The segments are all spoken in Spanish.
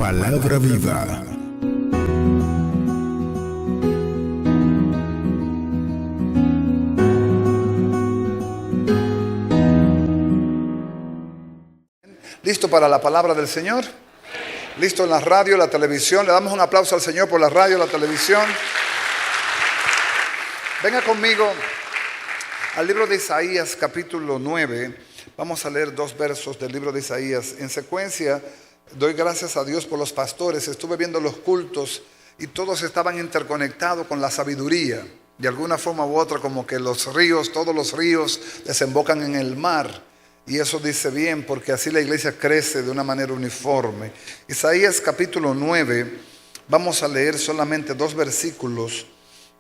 Palabra viva. ¿Listo para la palabra del Señor? ¿Listo en la radio, la televisión? Le damos un aplauso al Señor por la radio, la televisión. Venga conmigo al libro de Isaías, capítulo 9. Vamos a leer 2 versos del libro de Isaías. En secuencia, doy gracias a Dios por los pastores. Estuve viendo los cultos y todos estaban interconectados con la sabiduría. De alguna forma u otra, como que los ríos, todos los ríos desembocan en el mar. Y eso dice bien, porque así la iglesia crece de una manera uniforme. Isaías capítulo 9, vamos a leer solamente 2 versículos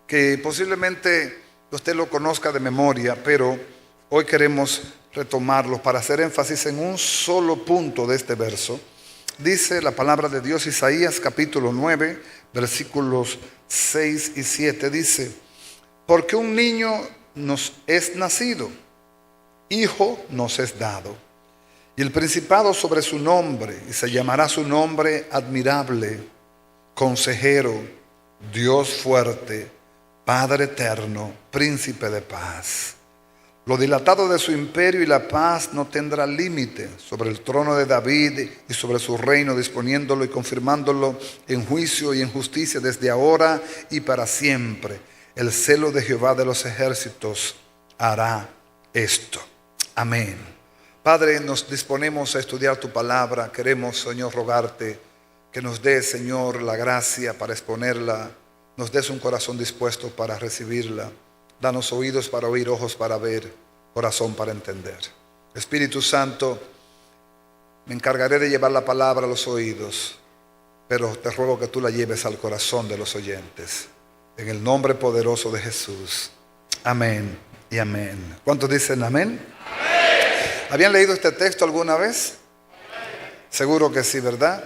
que posiblemente usted lo conozca de memoria, pero hoy queremos retomarlos para hacer énfasis en un solo punto de este verso. Dice la palabra de Dios, Isaías capítulo 9, versículos 6 y 7, dice: porque un niño nos es nacido, hijo nos es dado, y el principado sobre su nombre, y se llamará su nombre admirable, consejero, Dios fuerte, Padre eterno, príncipe de paz. Lo dilatado de su imperio y la paz no tendrá límite sobre el trono de David y sobre su reino, disponiéndolo y confirmándolo en juicio y en justicia desde ahora y para siempre. El celo de Jehová de los ejércitos hará esto. Amén. Padre, nos disponemos a estudiar tu palabra. Queremos, Señor, rogarte que nos des, Señor, la gracia para exponerla. Nos des un corazón dispuesto para recibirla. Danos oídos para oír, ojos para ver, corazón para entender. Espíritu Santo, me encargaré de llevar la palabra a los oídos, pero te ruego que tú la lleves al corazón de los oyentes. En el nombre poderoso de Jesús. Amén y amén. ¿Cuántos dicen amén? ¿Habían leído este texto alguna vez? Seguro que sí, ¿verdad?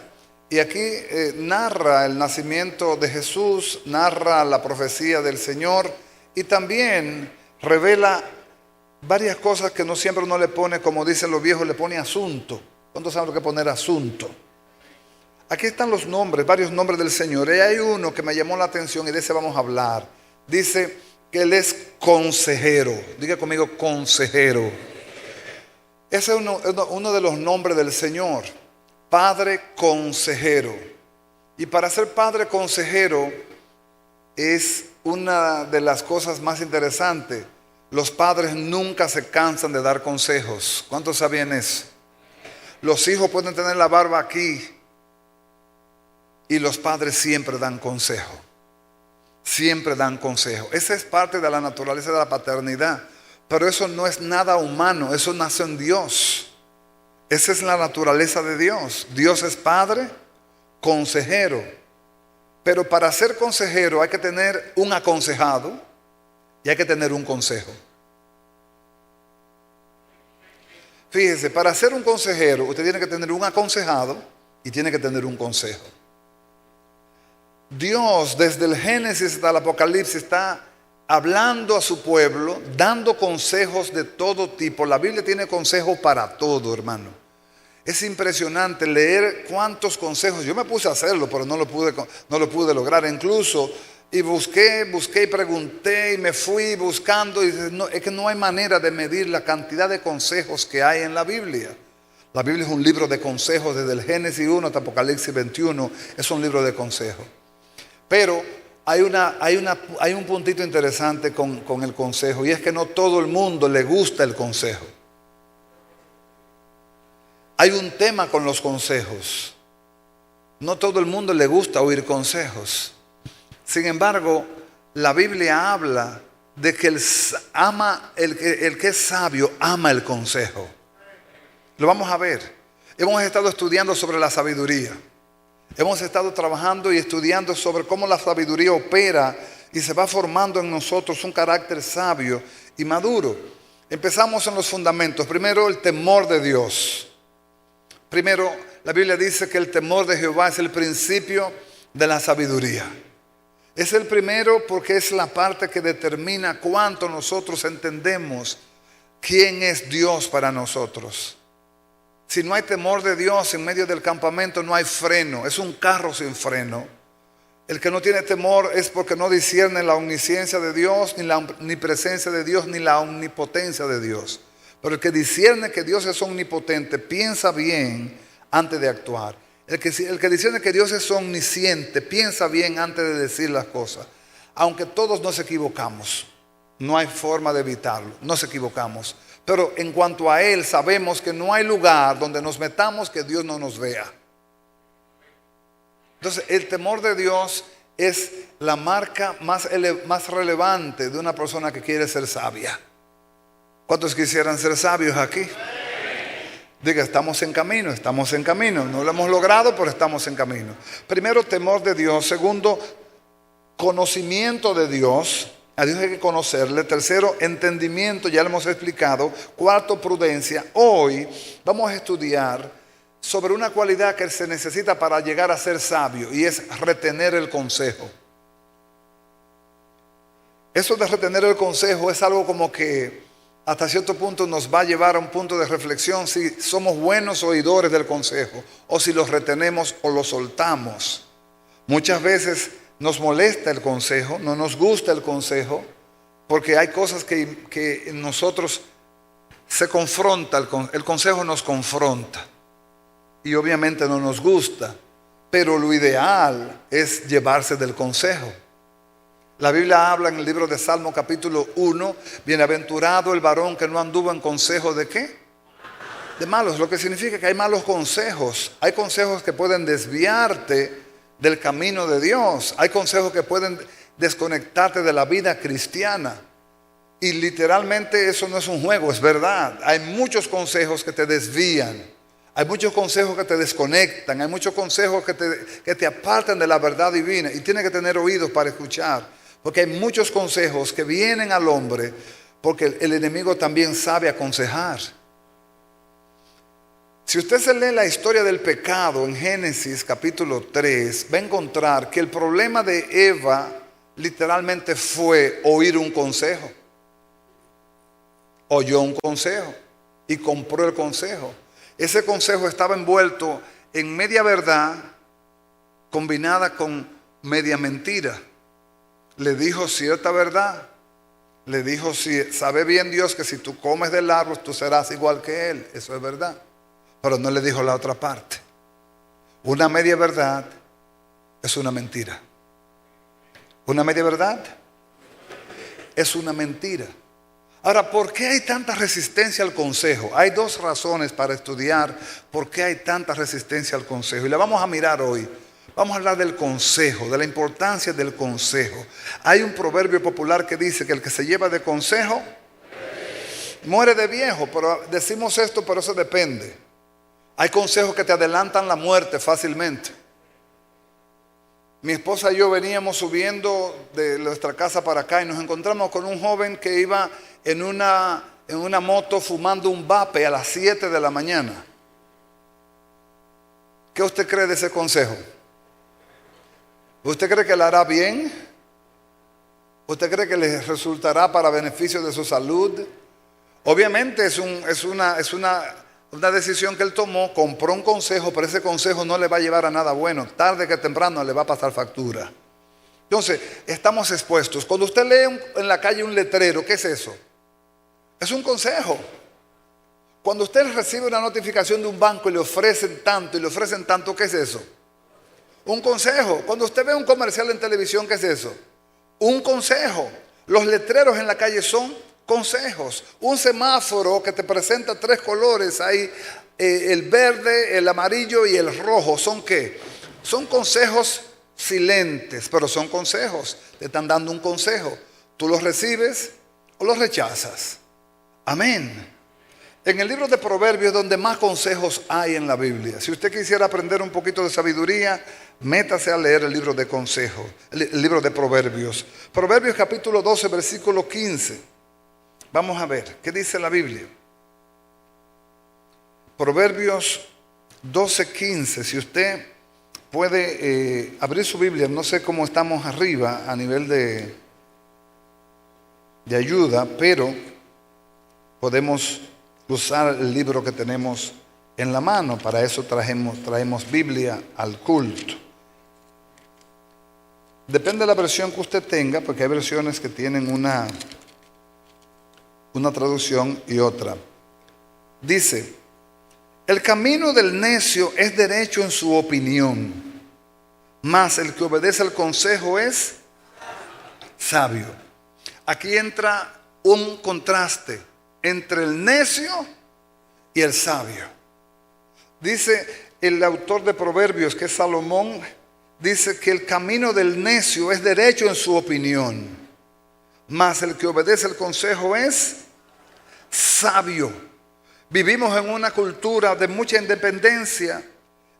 Y aquí narra el nacimiento de Jesús, narra la profecía del Señor y también revela varias cosas que no siempre uno le pone, como dicen los viejos, le pone asunto. ¿Cuántos saben lo que es poner asunto? Aquí están los nombres, varios nombres del Señor. Y hay uno que me llamó la atención y de ese vamos a hablar. Dice que Él es consejero. Diga conmigo, consejero. Ese es uno de los nombres del Señor. Padre consejero. Y para ser padre consejero es una de las cosas más interesantes. Los padres nunca se cansan de dar consejos. ¿Cuántos sabían eso? Los hijos pueden tener la barba aquí y los padres siempre dan consejo. Siempre dan consejo. Esa es parte de la naturaleza de la paternidad. Pero eso no es nada humano, eso nace en Dios. Esa es la naturaleza de Dios. Dios es padre, consejero. Pero para ser consejero hay que tener un aconsejado y hay que tener un consejo. Fíjese, para ser un consejero usted tiene que tener un aconsejado y tiene que tener un consejo. Dios desde el Génesis hasta el Apocalipsis está hablando a su pueblo, dando consejos de todo tipo. La Biblia tiene consejos para todo, hermano. Es impresionante leer cuántos consejos. Yo me puse a hacerlo, pero no lo pude lograr. Incluso, y busqué y pregunté y me fui buscando. Y es que no hay manera de medir la cantidad de consejos que hay en la Biblia. La Biblia es un libro de consejos desde el Génesis 1 hasta Apocalipsis 21. Es un libro de consejos. Pero hay un puntito interesante con el consejo, y es que no todo el mundo le gusta el consejo. Hay un tema con los consejos. No todo el mundo le gusta oír consejos. Sin embargo, la Biblia habla de que el que es sabio ama el consejo. Lo vamos a ver. Hemos estado estudiando sobre la sabiduría. Hemos estado trabajando y estudiando sobre cómo la sabiduría opera y se va formando en nosotros un carácter sabio y maduro. Empezamos en los fundamentos. Primero, el temor de Dios. Primero, la Biblia dice que el temor de Jehová es el principio de la sabiduría. Es el primero porque es la parte que determina cuánto nosotros entendemos quién es Dios para nosotros. Si no hay temor de Dios en medio del campamento, no hay freno. Es un carro sin freno. El que no tiene temor es porque no discierne la omnisciencia de Dios, ni la omnipresencia de Dios, ni la omnipotencia de Dios. Pero el que discierne que Dios es omnipotente, piensa bien antes de actuar. El que discierne que Dios es omnisciente, piensa bien antes de decir las cosas. Aunque todos nos equivocamos, no hay forma de evitarlo, nos equivocamos. Pero en cuanto a Él, sabemos que no hay lugar donde nos metamos que Dios no nos vea. Entonces, el temor de Dios es la marca más relevante de una persona que quiere ser sabia. ¿Cuántos quisieran ser sabios aquí? Diga, estamos en camino, estamos en camino. No lo hemos logrado, pero estamos en camino. Primero, temor de Dios. Segundo, conocimiento de Dios. A Dios hay que conocerle. Tercero, entendimiento, ya lo hemos explicado. Cuarto, prudencia. Hoy vamos a estudiar sobre una cualidad que se necesita para llegar a ser sabio, y es retener el consejo. Eso de retener el consejo es algo como que hasta cierto punto nos va a llevar a un punto de reflexión si somos buenos oidores del consejo o si los retenemos o los soltamos. Muchas veces nos molesta el consejo, no nos gusta el consejo, porque hay cosas que en nosotros se confronta, el consejo nos confronta y obviamente no nos gusta, pero lo ideal es llevarse del consejo. La Biblia habla en el libro de Salmo capítulo 1, bienaventurado el varón que no anduvo en consejo ¿de qué? De malos, lo que significa que hay malos consejos. Hay consejos que pueden desviarte del camino de Dios. Hay consejos que pueden desconectarte de la vida cristiana. Y literalmente eso no es un juego, es verdad. Hay muchos consejos que te desvían. Hay muchos consejos que te desconectan. Hay muchos consejos que te apartan de la verdad divina. Y tienes que tener oídos para escuchar. Porque hay muchos consejos que vienen al hombre porque el enemigo también sabe aconsejar. Si usted se lee la historia del pecado en Génesis capítulo 3, va a encontrar que el problema de Eva literalmente fue oír un consejo. Oyó un consejo y compró el consejo. Ese consejo estaba envuelto en media verdad combinada con media mentira. Le dijo cierta verdad. Le dijo, sabe bien Dios que si tú comes del árbol tú serás igual que Él. Eso es verdad. Pero no le dijo la otra parte. Una media verdad es una mentira. Una media verdad es una mentira. Ahora, ¿por qué hay tanta resistencia al consejo? Hay dos razones para estudiar por qué hay tanta resistencia al consejo. Y la vamos a mirar hoy. Vamos a hablar del consejo, de la importancia del consejo. Hay un proverbio popular que dice que el que se lleva de consejo muere de viejo. Pero decimos esto, pero eso depende. Hay consejos que te adelantan la muerte fácilmente. Mi esposa y yo veníamos subiendo de nuestra casa para acá y nos encontramos con un joven que iba en una moto fumando un vape a las 7 de la mañana. ¿Qué usted cree de ese consejo? ¿Usted cree que le hará bien? ¿Usted cree que le resultará para beneficio de su salud? Obviamente es una decisión que él tomó, compró un consejo, pero ese consejo no le va a llevar a nada bueno. Tarde que temprano le va a pasar factura. Entonces, estamos expuestos. Cuando usted lee en la calle un letrero, ¿qué es eso? Es un consejo. Cuando usted recibe una notificación de un banco y le ofrecen tanto, ¿qué es eso? Un consejo. Cuando usted ve un comercial en televisión, ¿qué es eso? Un consejo. Los letreros en la calle son consejos. Un semáforo que te presenta 3 colores ahí, el verde, el amarillo y el rojo. ¿Son qué? Son consejos silentes, pero son consejos. Te están dando un consejo. Tú los recibes o los rechazas. Amén. En el libro de Proverbios es donde más consejos hay en la Biblia. Si usted quisiera aprender un poquito de sabiduría, métase a leer el libro de consejos, el libro de Proverbios. Proverbios capítulo 12, versículo 15. Vamos a ver, ¿qué dice la Biblia? Proverbios 12, 15. Si usted puede abrir su Biblia, no sé cómo estamos arriba a nivel de ayuda, pero podemos usar el libro que tenemos en la mano. Para eso traemos Biblia al culto. Depende de la versión que usted tenga, porque hay versiones que tienen una traducción y otra. Dice: el camino del necio es derecho en su opinión, mas el que obedece al consejo es sabio. Aquí entra un contraste entre el necio y el sabio. Dice el autor de Proverbios, que es Salomón, dice que el camino del necio es derecho en su opinión, mas el que obedece el consejo es sabio. Vivimos en una cultura de mucha independencia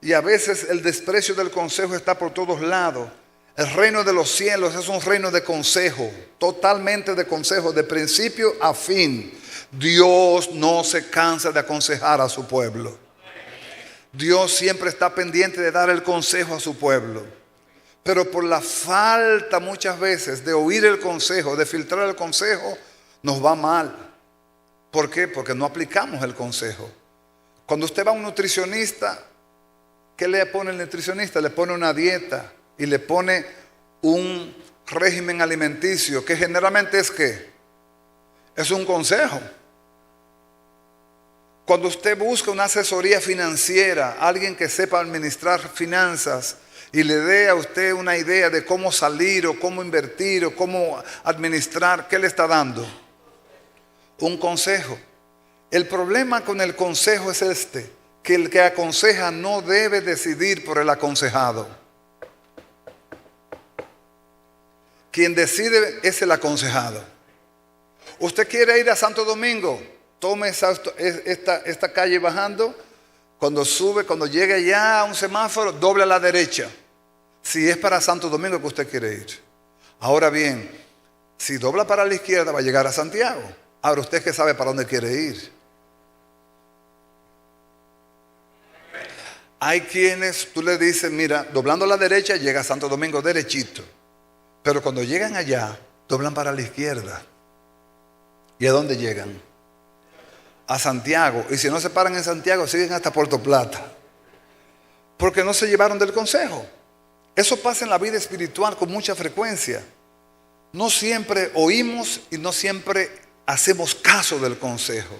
y a veces el desprecio del consejo está por todos lados. El reino de los cielos es un reino de consejo, totalmente de consejo, de principio a fin. Dios no se cansa de aconsejar a su pueblo. Dios siempre está pendiente de dar el consejo a su pueblo. Pero por la falta muchas veces de oír el consejo, de filtrar el consejo, nos va mal. ¿Por qué? Porque no aplicamos el consejo. Cuando usted va a un nutricionista, ¿qué le pone el nutricionista? Le pone una dieta y le pone un régimen alimenticio, que generalmente es ¿qué? Es un consejo. Cuando usted busca una asesoría financiera, alguien que sepa administrar finanzas y le dé a usted una idea de cómo salir o cómo invertir o cómo administrar, ¿qué le está dando? Un consejo. El problema con el consejo es que el que aconseja no debe decidir por el aconsejado. Quien decide es el aconsejado. Usted quiere ir a Santo Domingo, tome esta calle bajando. Cuando llegue allá a un semáforo, doble a la derecha. Si es para Santo Domingo que usted quiere ir. Ahora bien, si dobla para la izquierda va a llegar a Santiago. Ahora usted que sabe para dónde quiere ir. Hay quienes tú le dices, mira, doblando a la derecha llega a Santo Domingo derechito. Pero cuando llegan allá, doblan para la izquierda. ¿Y a dónde llegan? A Santiago. Y si no se paran en Santiago, siguen hasta Puerto Plata. Porque no se llevaron del consejo. Eso pasa en la vida espiritual con mucha frecuencia. No siempre oímos y no siempre hacemos caso del consejo.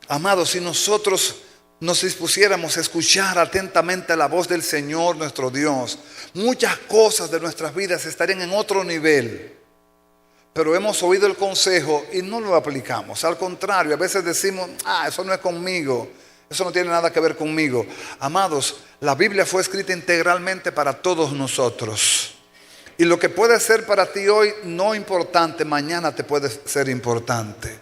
Amados, si nosotros nos dispusiéramos a escuchar atentamente la voz del Señor nuestro Dios, muchas cosas de nuestras vidas estarían en otro nivel. Pero hemos oído el consejo y no lo aplicamos. Al contrario, a veces decimos, eso no es conmigo, eso no tiene nada que ver conmigo. Amados, la Biblia fue escrita integralmente para todos nosotros. Y lo que puede ser para ti hoy no importante, mañana te puede ser importante.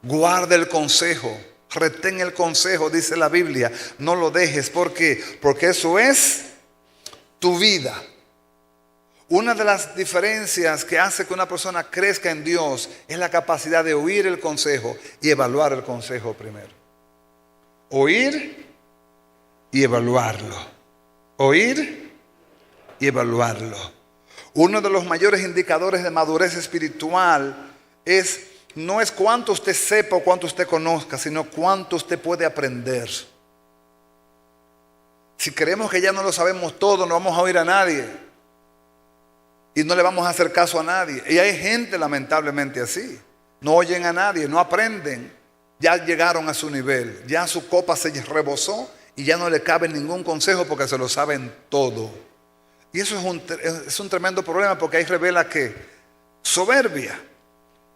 Guarda el consejo, retén el consejo, dice la Biblia. No lo dejes, ¿por qué? Porque eso es tu vida. Una de las diferencias que hace que una persona crezca en Dios es la capacidad de oír el consejo y evaluar el consejo primero. Oír y evaluarlo. Oír y evaluarlo. Uno de los mayores indicadores de madurez espiritual no es cuánto usted sepa o cuánto usted conozca, sino cuánto usted puede aprender. Si creemos que ya no lo sabemos todo, no vamos a oír a nadie y no le vamos a hacer caso a nadie. Y hay gente lamentablemente así. No oyen a nadie, no aprenden. Ya llegaron a su nivel, ya su copa se rebosó y ya no le cabe ningún consejo porque se lo saben todo. Y eso es un tremendo problema, porque ahí revela que soberbia.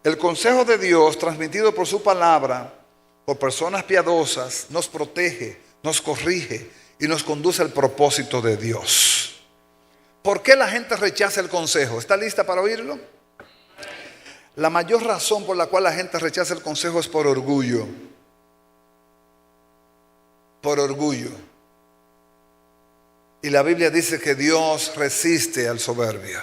El consejo de Dios transmitido por su palabra, por personas piadosas, nos protege, nos corrige y nos conduce al propósito de Dios. ¿Por qué la gente rechaza el consejo? ¿Está lista para oírlo? La mayor razón por la cual la gente rechaza el consejo es por orgullo. Por orgullo. Y la Biblia dice que Dios resiste al soberbio.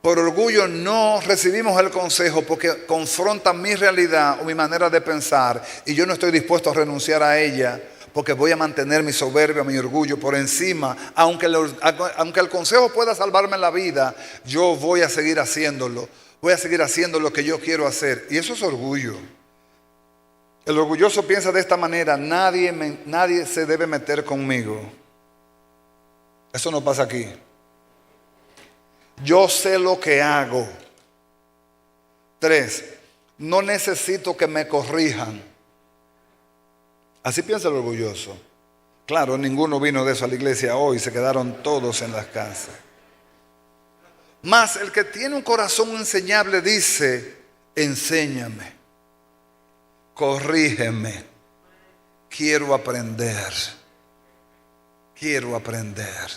Por orgullo no recibimos el consejo porque confronta mi realidad o mi manera de pensar y yo no estoy dispuesto a renunciar a ella porque voy a mantener mi soberbia, mi orgullo por encima. Aunque el consejo pueda salvarme la vida, yo voy a seguir haciéndolo. Voy a seguir haciendo lo que yo quiero hacer. Y eso es orgullo. El orgulloso piensa de esta manera: nadie se debe meter conmigo. Eso no pasa aquí. Yo sé lo que hago. 3, no necesito que me corrijan. Así piensa el orgulloso. Claro, ninguno vino de eso a la iglesia hoy, se quedaron todos en las casas. Mas el que tiene un corazón enseñable dice: enséñame, corrígeme, quiero aprender. Quiero aprender.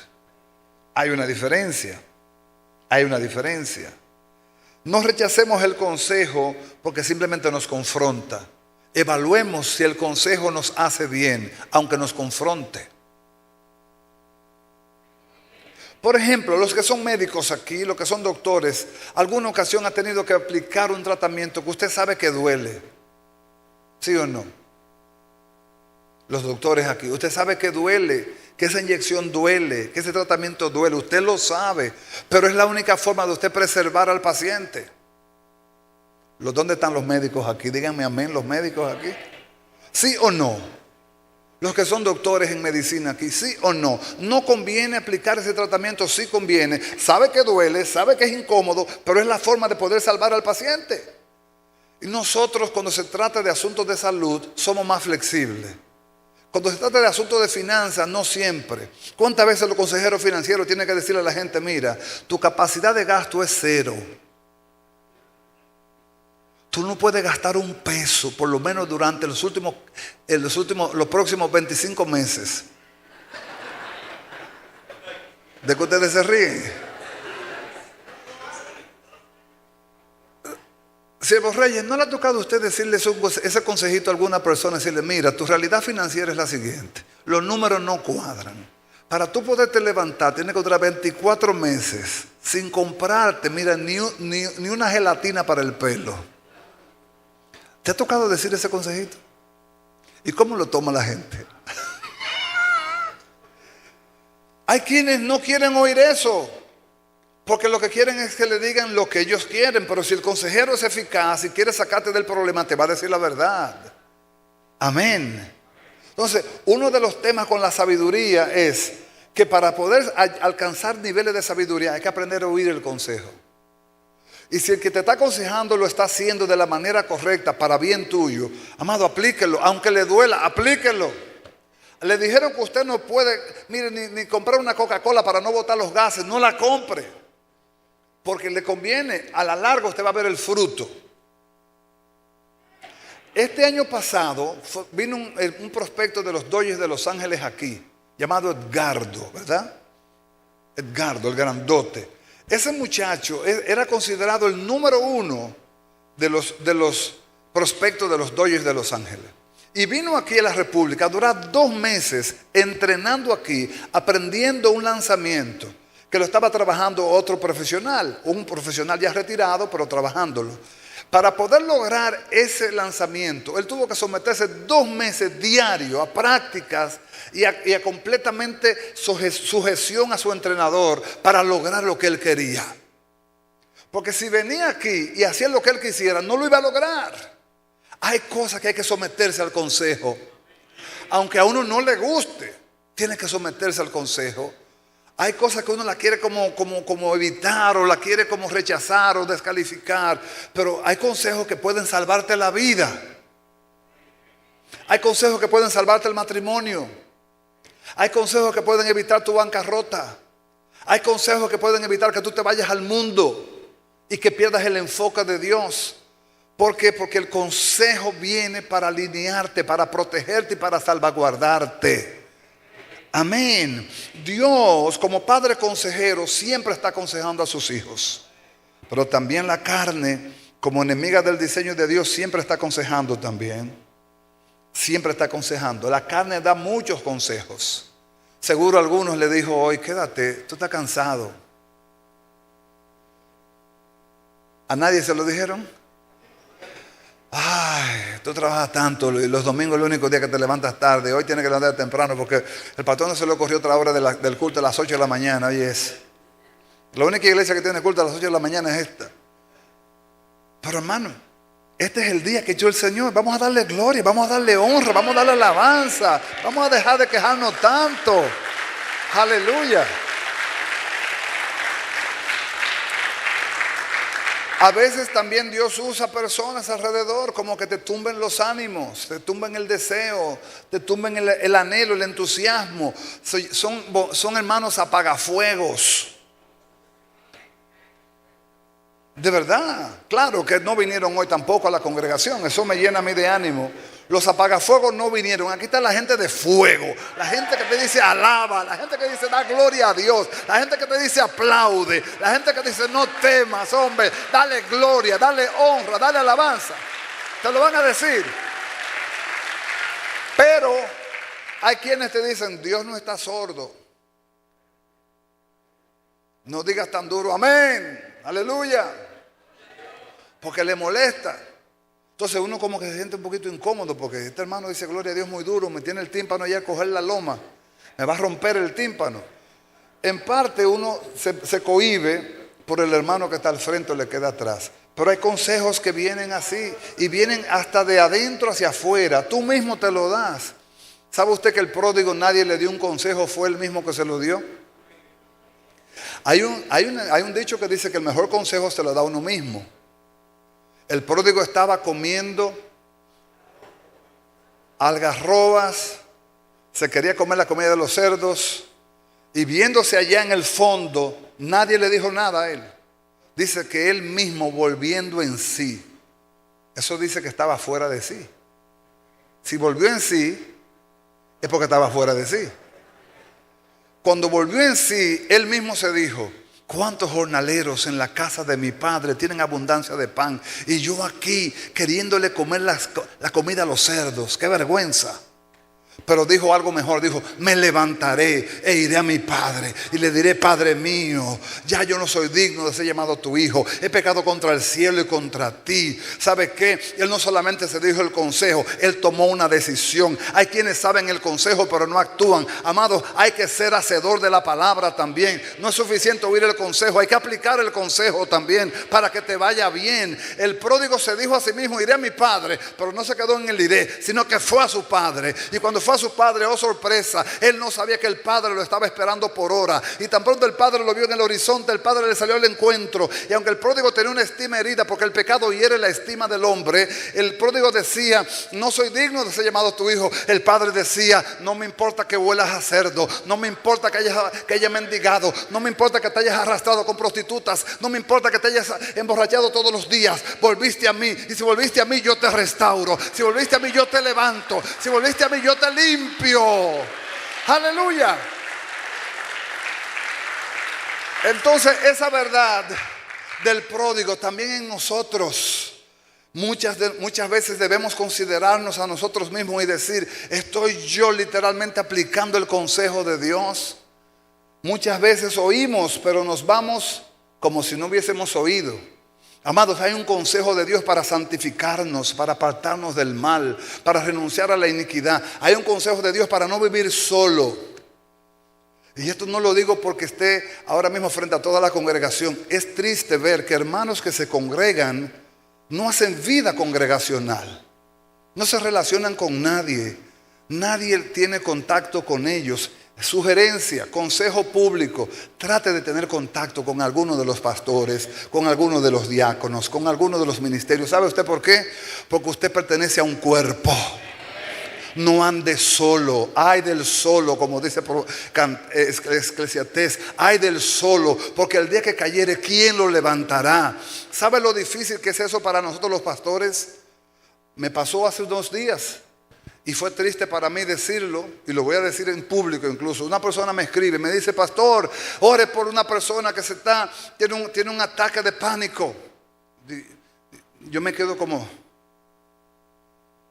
Hay una diferencia. Hay una diferencia. No rechacemos el consejo porque simplemente nos confronta. Evaluemos si el consejo nos hace bien, aunque nos confronte. Por ejemplo, los que son médicos aquí, los que son doctores, alguna ocasión ha tenido que aplicar un tratamiento que usted sabe que duele. ¿Sí o no? Los doctores aquí, usted sabe que duele, que esa inyección duele, que ese tratamiento duele. Usted lo sabe, pero es la única forma de usted preservar al paciente. ¿Dónde están los médicos aquí? Díganme amén, los médicos aquí. ¿Sí o no? Los que son doctores en medicina aquí, ¿sí o no? ¿No conviene aplicar ese tratamiento? Sí conviene. Sabe que duele, sabe que es incómodo, pero es la forma de poder salvar al paciente. Y nosotros, cuando se trata de asuntos de salud, somos más flexibles. Cuando se trata de asuntos de finanzas, no siempre. ¿Cuántas veces los consejeros financieros tienen que decirle a la gente: mira, tu capacidad de gasto es 0. Tú no puedes gastar un peso, por lo menos durante los próximos 25 meses. ¿De que ustedes se ríen? Siervos Reyes, ¿no le ha tocado a usted decirle ese consejito a alguna persona? Decirle: mira, tu realidad financiera es la siguiente. Los números no cuadran. Para tú poderte levantar, tienes que durar 24 meses sin comprarte, mira, ni una gelatina para el pelo. ¿Te ha tocado decir ese consejito? ¿Y cómo lo toma la gente? Hay quienes no quieren oír eso, porque lo que quieren es que le digan lo que ellos quieren. Pero si el consejero es eficaz y quiere sacarte del problema, te va a decir la verdad. Amén. Entonces, uno de los temas con la sabiduría es que para poder alcanzar niveles de sabiduría hay que aprender a oír el consejo. Y si el que te está aconsejando lo está haciendo de la manera correcta, para bien tuyo, amado, aplíquelo. Aunque le duela, aplíquelo. Le dijeron que usted no puede, mire, ni comprar una Coca-Cola para no botar los gases. No la compre, porque le conviene. A la larga usted va a ver el fruto. Este año pasado vino un prospecto de los Dodgers de Los Ángeles aquí, llamado Edgardo, ¿verdad? Edgardo, el grandote. Ese muchacho era considerado el número 1 de los prospectos de los Dodgers de Los Ángeles. Y vino aquí a la República a durar 2 meses entrenando aquí, aprendiendo un lanzamiento que lo estaba trabajando otro profesional, un profesional ya retirado, pero trabajándolo. Para poder lograr ese lanzamiento, él tuvo que someterse 2 meses diarios a prácticas y a completamente sujeción a su entrenador para lograr lo que él quería. Porque si venía aquí y hacía lo que él quisiera, no lo iba a lograr. Hay cosas que hay que someterse al consejo. Aunque a uno no le guste, tiene que someterse al consejo. Hay cosas que uno la quiere como evitar, o la quiere como rechazar o descalificar. Pero hay consejos que pueden salvarte la vida. Hay consejos que pueden salvarte el matrimonio. Hay consejos que pueden evitar tu bancarrota. Hay consejos que pueden evitar que tú te vayas al mundo y que pierdas el enfoque de Dios. ¿Por qué? Porque el consejo viene para alinearte, para protegerte y para salvaguardarte. Amén. Dios, como Padre consejero, siempre está aconsejando a sus hijos. Pero también la carne, como enemiga del diseño de Dios, siempre está aconsejando también. Siempre está aconsejando. La carne da muchos consejos. Seguro algunos le dijo hoy: quédate, tú estás cansado. ¿A nadie se lo dijeron? Ay, tú trabajas tanto y los domingos es el único día que te levantas tarde. Hoy tienes que levantarte temprano porque el pastor no se le ocurrió otra hora del culto a las 8 de la mañana. Hoy es la única iglesia que tiene culto a las 8 de la mañana es esta. Pero hermano, Este es el día que echó el Señor. Vamos a darle gloria, vamos a darle honra, vamos a darle alabanza. Vamos a dejar de quejarnos tanto. Aleluya. A veces también Dios usa personas alrededor como que te tumben los ánimos, te tumben el deseo, te tumben el anhelo, el entusiasmo. Son hermanos apagafuegos. De verdad, claro que no vinieron hoy tampoco a la congregación, eso me llena a mí de ánimo. Los apagafuegos no vinieron, aquí está la gente de fuego, la gente que te dice alaba, la gente que dice da gloria a Dios, la gente que te dice aplaude, la gente que te dice no temas, hombre, dale gloria, dale honra, dale alabanza. Te lo van a decir. Pero hay quienes te dicen, Dios no está sordo. No digas tan duro, amén, aleluya. Porque le molesta. Entonces uno como que se siente un poquito incómodo porque este hermano dice gloria a Dios muy duro, me tiene el tímpano allá a coger la loma, me va a romper el tímpano. En parte uno se cohíbe por el hermano que está al frente o le queda atrás. Pero hay consejos que vienen así y vienen hasta de adentro hacia afuera. Tú mismo te lo das. ¿Sabe usted que el pródigo nadie le dio un consejo, fue él mismo que se lo dio? Hay un dicho que dice que el mejor consejo se lo da uno mismo. El pródigo estaba comiendo algarrobas, se quería comer la comida de los cerdos y viéndose allá en el fondo, nadie le dijo nada a él. Dice que él mismo volviendo en sí, eso dice que estaba fuera de sí. Si volvió en sí, es porque estaba fuera de sí. Cuando volvió en sí, él mismo se dijo, ¿cuántos jornaleros en la casa de mi padre tienen abundancia de pan? Y yo aquí queriéndole comer la comida a los cerdos. ¡Qué vergüenza! Pero dijo algo mejor, dijo, me levantaré e iré a mi padre y le diré, Padre mío, ya yo no soy digno de ser llamado tu hijo, he pecado contra el cielo y contra ti. ¿Sabe qué? Él no solamente se dijo el consejo, él tomó una decisión. Hay quienes saben el consejo pero no actúan. Amados, hay que ser hacedor de la palabra también. No es suficiente oír el consejo, hay que aplicar el consejo también para que te vaya bien. El pródigo se dijo a sí mismo, iré a mi padre, pero no se quedó en el iré, sino que fue a su padre. Y cuando fue a su padre, oh sorpresa, él no sabía que el padre lo estaba esperando por hora. Y tan pronto el padre lo vio en el horizonte, el padre le salió al encuentro. Y aunque el pródigo tenía una estima herida, porque el pecado hiere la estima del hombre, el pródigo decía, no soy digno de ser llamado tu hijo. El padre decía, no me importa que huelas a cerdo, no me importa que hayas mendigado, no me importa que te hayas arrastrado con prostitutas, no me importa que te hayas emborrachado todos los días. Volviste a mí, y si volviste a mí yo te restauro, si volviste a mí yo te levanto, si volviste a mí yo te limpio. Aleluya. Entonces esa verdad del pródigo también en nosotros. Muchas veces debemos considerarnos a nosotros mismos y decir, ¿estoy yo literalmente aplicando el consejo de Dios? Muchas veces oímos, pero nos vamos como si no hubiésemos oído. Amados, hay un consejo de Dios para santificarnos, para apartarnos del mal, para renunciar a la iniquidad. Hay un consejo de Dios para no vivir solo. Y esto no lo digo porque esté ahora mismo frente a toda la congregación. Es triste ver que hermanos que se congregan no hacen vida congregacional. No se relacionan con nadie. Nadie tiene contacto con ellos. Sugerencia, consejo público, trate de tener contacto con alguno de los pastores, con alguno de los diáconos, con alguno de los ministerios. ¿Sabe usted por qué? Porque usted pertenece a un cuerpo. No ande solo, ay del solo, como dice Eclesiastés, ay del solo, porque el día que cayere, ¿quién lo levantará? ¿Sabe lo difícil que es eso para nosotros los pastores? Me pasó hace 2 días. Y fue triste para mí decirlo, y lo voy a decir en público incluso. Una persona me escribe, me dice, pastor, ore por una persona que tiene un ataque de pánico. Yo me quedo como,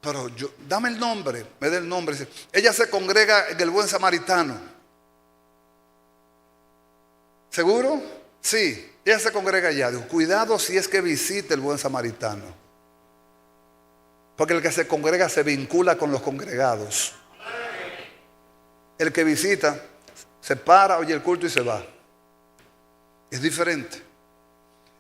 pero dame el nombre, me da el nombre. Ella se congrega en el Buen Samaritano. ¿Seguro? Sí, ella se congrega allá. Digo, cuidado si es que visite el Buen Samaritano. Porque el que se congrega se vincula con los congregados. El que visita se para, oye el culto y se va. Es diferente.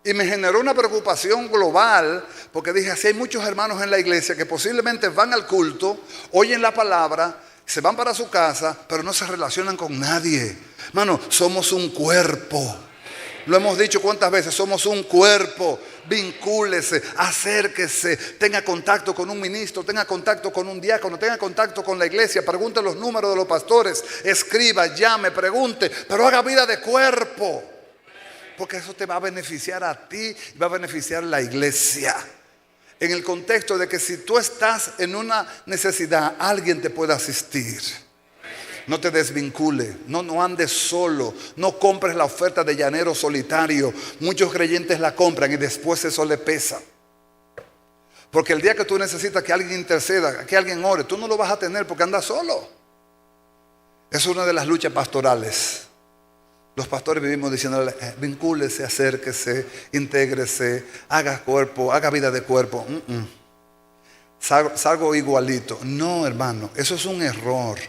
Y me generó una preocupación global, porque dije, así hay muchos hermanos en la iglesia que posiblemente van al culto, oyen la palabra, se van para su casa, pero no se relacionan con nadie. Hermano, somos un cuerpo. Lo hemos dicho cuántas veces, somos un cuerpo. Vincúlese, acérquese, tenga contacto con un ministro, tenga contacto con un diácono, tenga contacto con la iglesia, pregunte los números de los pastores, escriba, llame, pregunte, pero haga vida de cuerpo. Porque eso te va a beneficiar a ti y va a beneficiar a la iglesia. En el contexto de que si tú estás en una necesidad, alguien te puede asistir. No te desvincule, no andes solo, no compres la oferta de llanero solitario. Muchos creyentes la compran y después eso le pesa. Porque el día que tú necesitas que alguien interceda, que alguien ore, tú no lo vas a tener porque andas solo. Es una de las luchas pastorales. Los pastores vivimos diciéndole, vincúlese, acérquese, intégrese, haga cuerpo, haga vida de cuerpo. Salgo igualito. No, hermano, eso es un error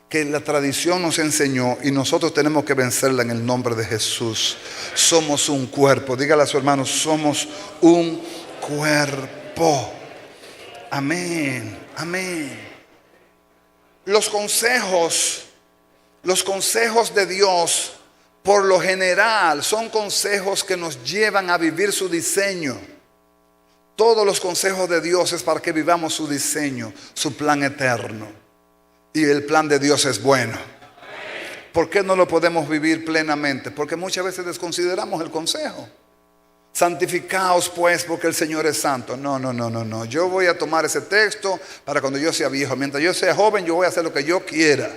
que la tradición nos enseñó y nosotros tenemos que vencerla en el nombre de Jesús. Somos un cuerpo. Dígale a su hermano, somos un cuerpo. Amén, amén. Los consejos de Dios, por lo general, son consejos que nos llevan a vivir su diseño. Todos los consejos de Dios es para que vivamos su diseño, su plan eterno. Y el plan de Dios es bueno. ¿Por qué no lo podemos vivir plenamente? Porque muchas veces desconsideramos el consejo. Santificaos pues porque el Señor es santo. No. Yo voy a tomar ese texto para cuando yo sea viejo. Mientras yo sea joven, yo voy a hacer lo que yo quiera.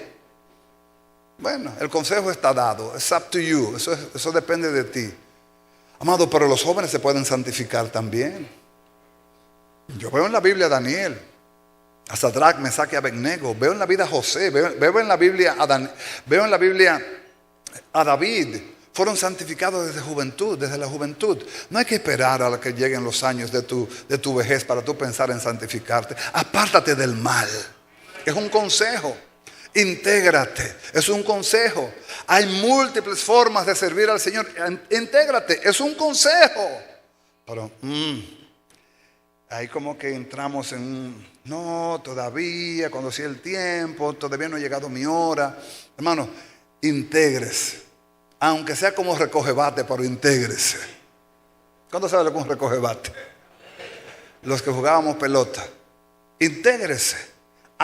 Bueno, el consejo está dado. It's up to you. Eso depende de ti. Amado, pero los jóvenes se pueden santificar también. Yo veo en la Biblia a Daniel, a Sadrach, Mesach y Abednego. Veo en la vida a José. Veo en la Biblia a David. Fueron santificados desde la juventud. No hay que esperar a que lleguen los años de tu vejez para tú pensar en santificarte. Apártate del mal. Es un consejo. Intégrate, es un consejo. Hay múltiples formas de servir al Señor. Intégrate, es un consejo. Pero ahí como que entramos en no, todavía, cuando sea el tiempo, todavía no ha llegado mi hora. Hermano, intégrese. Aunque sea como recogebate, pero intégrese. ¿Cuándo sabe lo que es un recogebate? Los que jugábamos pelota. Intégrese.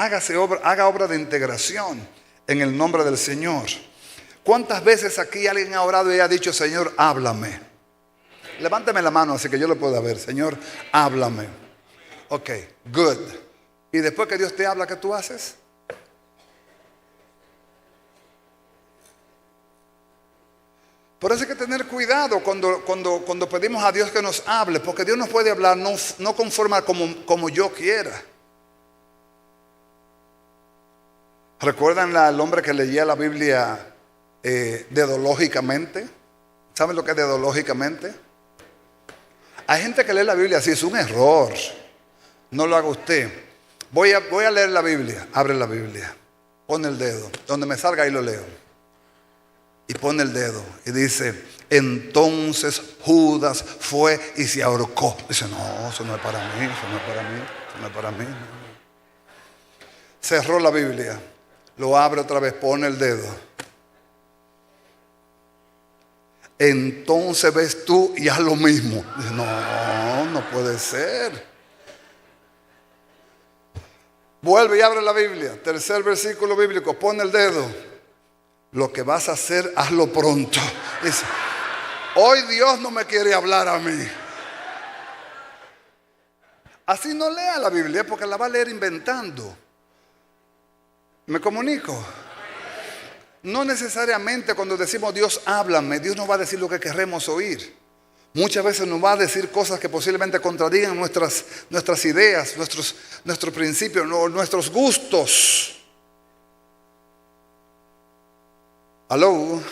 Haga obra de integración en el nombre del Señor. ¿Cuántas veces aquí alguien ha orado y ha dicho, Señor, háblame? Levánteme la mano así que yo lo pueda ver. Señor, háblame. Ok, good. Y después que Dios te habla, ¿qué tú haces? Por eso hay que tener cuidado cuando pedimos a Dios que nos hable, porque Dios nos puede hablar no conforme como yo quiera. ¿Recuerdan al hombre que leía la Biblia dedológicamente? ¿Saben lo que es dedológicamente? Hay gente que lee la Biblia así, es un error. No lo haga usted. Voy a leer la Biblia. Abre la Biblia. Pon el dedo. Donde me salga ahí lo leo. Y pone el dedo. Y dice, entonces Judas fue y se ahorcó. Dice, no, eso no es para mí, eso no es para mí, eso no es para mí. Cerró la Biblia. Lo abre otra vez, pone el dedo. Entonces ves tú y haz lo mismo. Dice, no puede ser. Vuelve y abre la Biblia. Tercer versículo bíblico, pone el dedo. Lo que vas a hacer, hazlo pronto. Dice, hoy Dios no me quiere hablar a mí. Así no lea la Biblia porque la va a leer inventando. ¿Me comunico? No necesariamente cuando decimos Dios háblame, Dios nos va a decir lo que queremos oír. Muchas veces nos va a decir cosas que posiblemente contradigan nuestras ideas, nuestros principios, nuestros gustos. ¿Aló?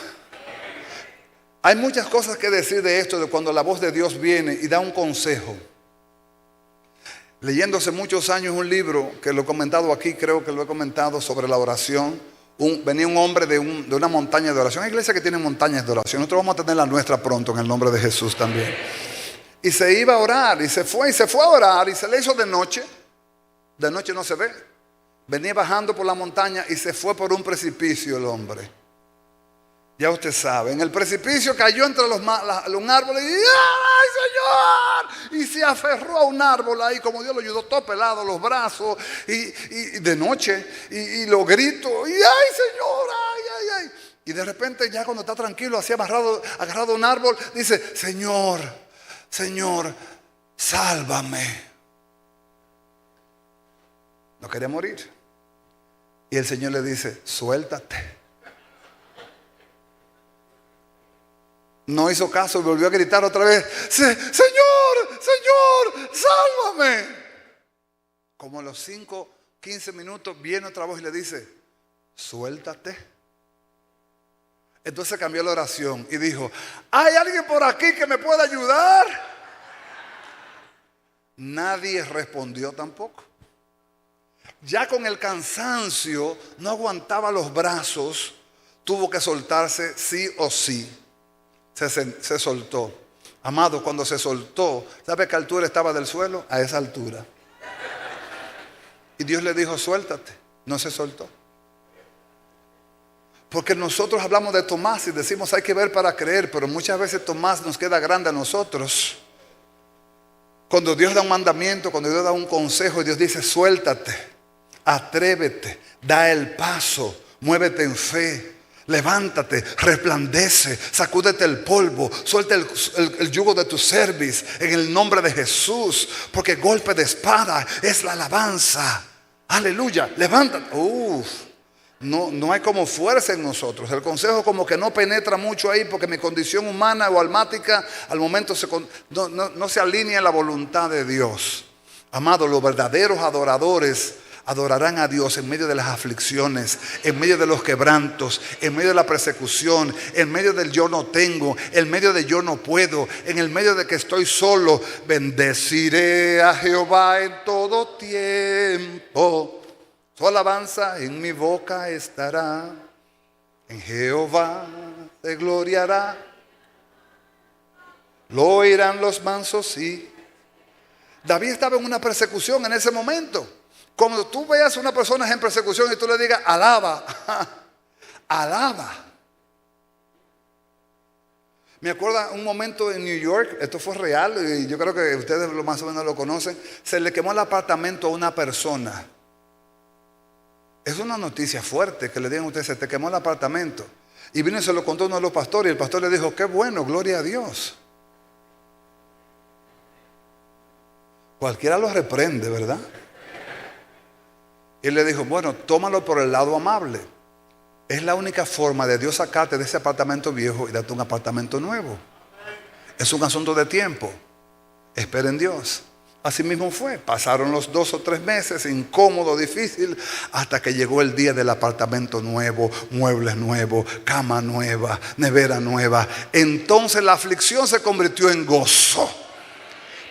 Hay muchas cosas que decir de esto, de cuando la voz de Dios viene y da un consejo. Leyendo hace muchos años un libro que lo he comentado aquí, creo que lo he comentado sobre la oración. venía un hombre de una montaña de oración. Hay iglesias que tienen montañas de oración. Nosotros vamos a tener la nuestra pronto en el nombre de Jesús también. Y se iba a orar y se fue a orar y se le hizo de noche. De noche no se ve. Venía bajando por la montaña y se fue por un precipicio el hombre. Ya usted sabe, en el precipicio cayó entre un árbol y ¡ay, Señor! Y se aferró a un árbol ahí, como Dios lo ayudó, todo pelado, los brazos, y de noche, y los gritos, y ¡ay, Señor! ¡Ay, ay, ay! Y de repente ya cuando está tranquilo, así agarrado a un árbol, dice, Señor, Señor, sálvame. No quería morir. Y el Señor le dice, suéltate. No hizo caso y volvió a gritar otra vez, Señor, Señor, sálvame. Como a los 5, 15 minutos viene otra voz y le dice, suéltate. Entonces cambió la oración y dijo, ¿hay alguien por aquí que me pueda ayudar? Nadie respondió tampoco. Ya con el cansancio no aguantaba los brazos, tuvo que soltarse sí o sí. Se soltó. Amado, cuando se soltó, ¿sabe qué altura estaba del suelo? A esa altura. Y Dios le dijo, suéltate. No se soltó. Porque nosotros hablamos de Tomás y decimos hay que ver para creer, pero muchas veces Tomás nos queda grande a nosotros. Cuando Dios da un mandamiento, cuando Dios da un consejo, Dios dice, suéltate, atrévete, da el paso, muévete en fe. Levántate, resplandece, sacúdete el polvo, suelta el yugo de tu cerviz en el nombre de Jesús, porque golpe de espada es la alabanza. Aleluya, levántate. No hay como fuerza en nosotros. El consejo como que no penetra mucho ahí porque mi condición humana o almática al momento no se alinea a la voluntad de Dios. Amado, los verdaderos adoradores adorarán a Dios en medio de las aflicciones, en medio de los quebrantos, en medio de la persecución, en medio del yo no tengo, en medio de yo no puedo, en el medio de que estoy solo. Bendeciré a Jehová en todo tiempo. Su alabanza en mi boca estará. En Jehová se gloriará. Lo oirán los mansos, sí. David estaba en una persecución en ese momento. Cuando tú veas a una persona en persecución y tú le digas, alaba, alaba. Me acuerdo un momento en New York, esto fue real y yo creo que ustedes más o menos lo conocen, se le quemó el apartamento a una persona. Es una noticia fuerte que le digan a ustedes, se te quemó el apartamento. Y vino y se lo contó uno de los pastores y el pastor le dijo, qué bueno, gloria a Dios. Cualquiera lo reprende, ¿verdad? Y él le dijo, bueno, tómalo por el lado amable. Es la única forma de Dios sacarte de ese apartamento viejo y darte un apartamento nuevo. Es un asunto de tiempo. Espera en Dios. Así mismo fue. Pasaron los 2 o 3 meses, incómodo, difícil, hasta que llegó el día del apartamento nuevo, muebles nuevos, cama nueva, nevera nueva. Entonces la aflicción se convirtió en gozo.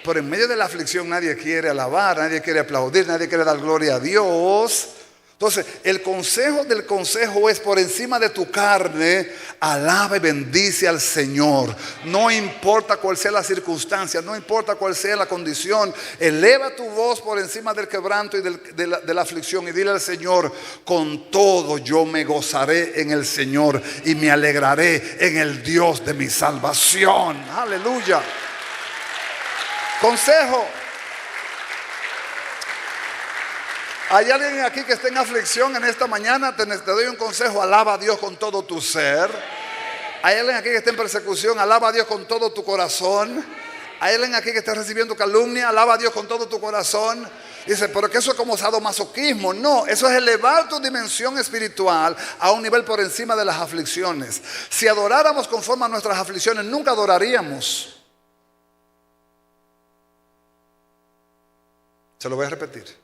Pero en medio de la aflicción nadie quiere alabar, nadie quiere aplaudir, nadie quiere dar gloria a Dios. Entonces, el consejo del consejo es por encima de tu carne, alaba y bendice al Señor. No importa cuál sea la circunstancia, no importa cuál sea la condición, eleva tu voz por encima del quebranto y de la aflicción y dile al Señor, con todo yo me gozaré en el Señor y me alegraré en el Dios de mi salvación. Aleluya. Consejo. ¿Hay alguien aquí que esté en aflicción en esta mañana? Te doy un consejo, alaba a Dios con todo tu ser. ¿Hay alguien aquí que esté en persecución? Alaba a Dios con todo tu corazón. ¿Hay alguien aquí que esté recibiendo calumnia? Alaba a Dios con todo tu corazón. Dice, pero que eso es como sadomasoquismo. No, eso es elevar tu dimensión espiritual a un nivel por encima de las aflicciones. Si adoráramos conforme a nuestras aflicciones, nunca adoraríamos. Se lo voy a repetir.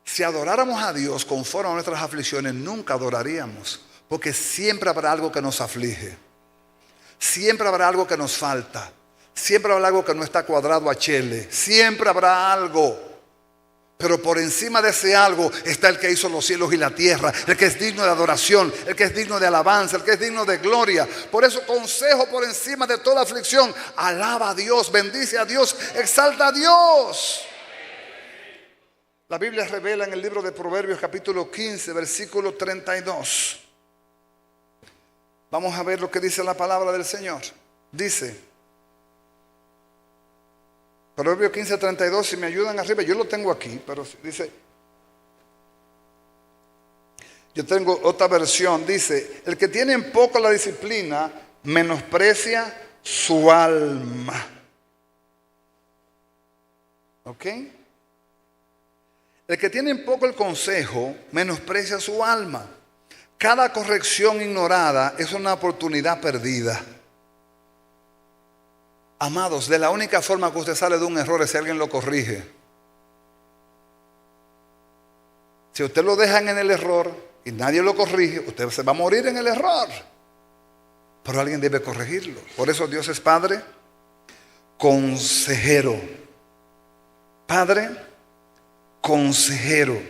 Si adoráramos a Dios conforme a nuestras aflicciones, nunca adoraríamos. Porque siempre habrá algo que nos aflige. Siempre habrá algo que nos falta. Siempre habrá algo que no está cuadrado a chele. Siempre habrá algo. Pero por encima de ese algo está el que hizo los cielos y la tierra, el que es digno de adoración, el que es digno de alabanza, el que es digno de gloria. Por eso consejo por encima de toda aflicción. Alaba a Dios, bendice a Dios, exalta a Dios. La Biblia revela en el libro de Proverbios capítulo 15, versículo 32. Vamos a ver lo que dice la palabra del Señor. Dice, Proverbios 15, 32, si me ayudan arriba, yo lo tengo aquí, pero dice, yo tengo otra versión, dice, el que tiene en poco la disciplina, menosprecia su alma. ¿Ok? El que tiene en poco el consejo, menosprecia su alma. Cada corrección ignorada es una oportunidad perdida. Amados, de la única forma que usted sale de un error es si alguien lo corrige. Si usted lo dejan en el error y nadie lo corrige, usted se va a morir en el error. Pero alguien debe corregirlo. Por eso Dios es Padre consejero. Padre consejero.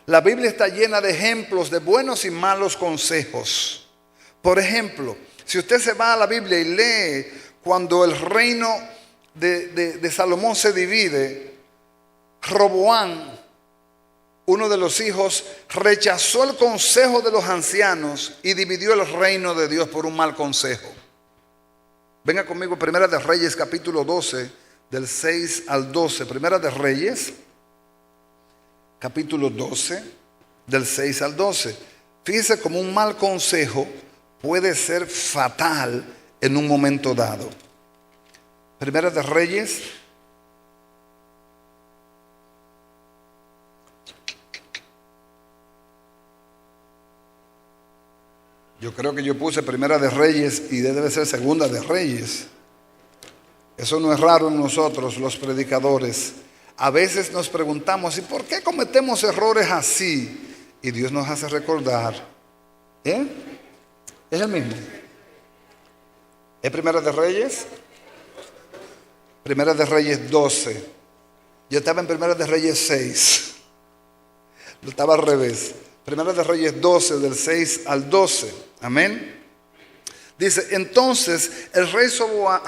La Biblia está llena de ejemplos de buenos y malos consejos. Por ejemplo, si usted se va a la Biblia y lee cuando el reino de Salomón se divide, Roboam, uno de los hijos, rechazó el consejo de los ancianos y dividió el reino de Dios por un mal consejo. Venga conmigo, Primera de Reyes, capítulo 12, del 6 al 12. Primera de Reyes, capítulo 12, del 6 al 12. Fíjese cómo un mal consejo puede ser fatal en un momento dado. Primera de Reyes, yo creo que yo puse Primera de Reyes y debe ser Segunda de Reyes. Eso no es raro en nosotros los predicadores. A veces nos preguntamos, ¿y por qué cometemos errores así? Y Dios nos hace recordar. Es el mismo. ¿Es Primera de Reyes? Primera de Reyes 12. Yo estaba en Primera de Reyes 6. Lo estaba al revés. Primera de Reyes 12, del 6 al 12. Amén. Dice, entonces el rey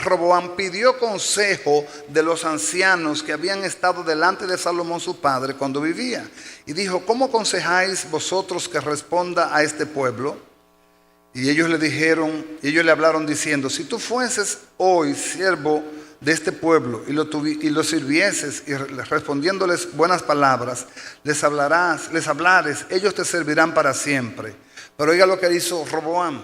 Roboam pidió consejo de los ancianos que habían estado delante de Salomón su padre cuando vivía. Y dijo, ¿cómo aconsejáis vosotros que responda a este pueblo? Y ellos le hablaron diciendo, si tú fueses hoy siervo de este pueblo y lo sirvieses y respondiéndoles buenas palabras, les hablares, ellos te servirán para siempre. Pero oiga lo que hizo Roboam.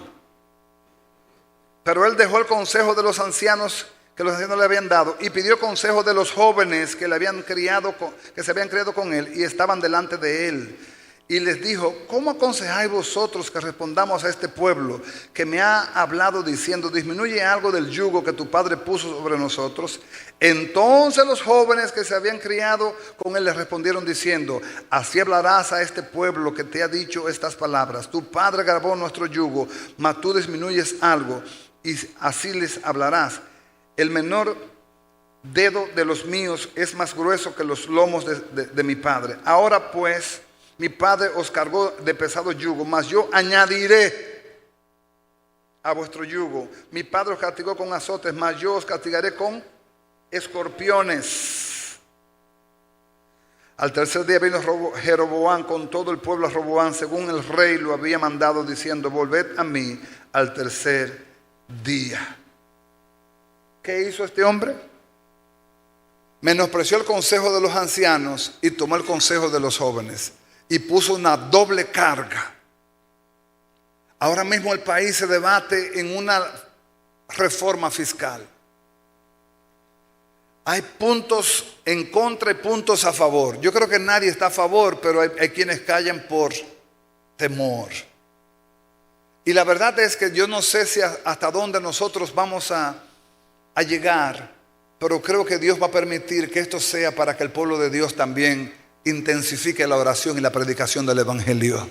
Pero él dejó el consejo de los ancianos que los ancianos le habían dado y pidió consejo de los jóvenes que se habían criado con él y estaban delante de él. Y les dijo, ¿cómo aconsejáis vosotros que respondamos a este pueblo que me ha hablado diciendo, disminuye algo del yugo que tu padre puso sobre nosotros? Entonces los jóvenes que se habían criado con él le respondieron diciendo, así hablarás a este pueblo que te ha dicho estas palabras. Tu padre grabó nuestro yugo, mas tú disminuyes algo y así les hablarás. El menor dedo de los míos es más grueso que los lomos de mi padre. Ahora pues, mi padre os cargó de pesado yugo, mas yo añadiré a vuestro yugo. Mi padre os castigó con azotes, mas yo os castigaré con escorpiones. Al tercer día vino Jeroboam con todo el pueblo a Roboam, según el rey lo había mandado, diciendo, volved a mí al tercer día. ¿Qué hizo este hombre? Menospreció el consejo de los ancianos y tomó el consejo de los jóvenes. Y puso una doble carga. Ahora mismo el país se debate en una reforma fiscal. Hay puntos en contra y puntos a favor. Yo creo que nadie está a favor, pero hay quienes callan por temor. Y la verdad es que yo no sé si hasta dónde nosotros vamos a llegar, pero creo que Dios va a permitir que esto sea para que el pueblo de Dios también intensifique la oración y la predicación del evangelio.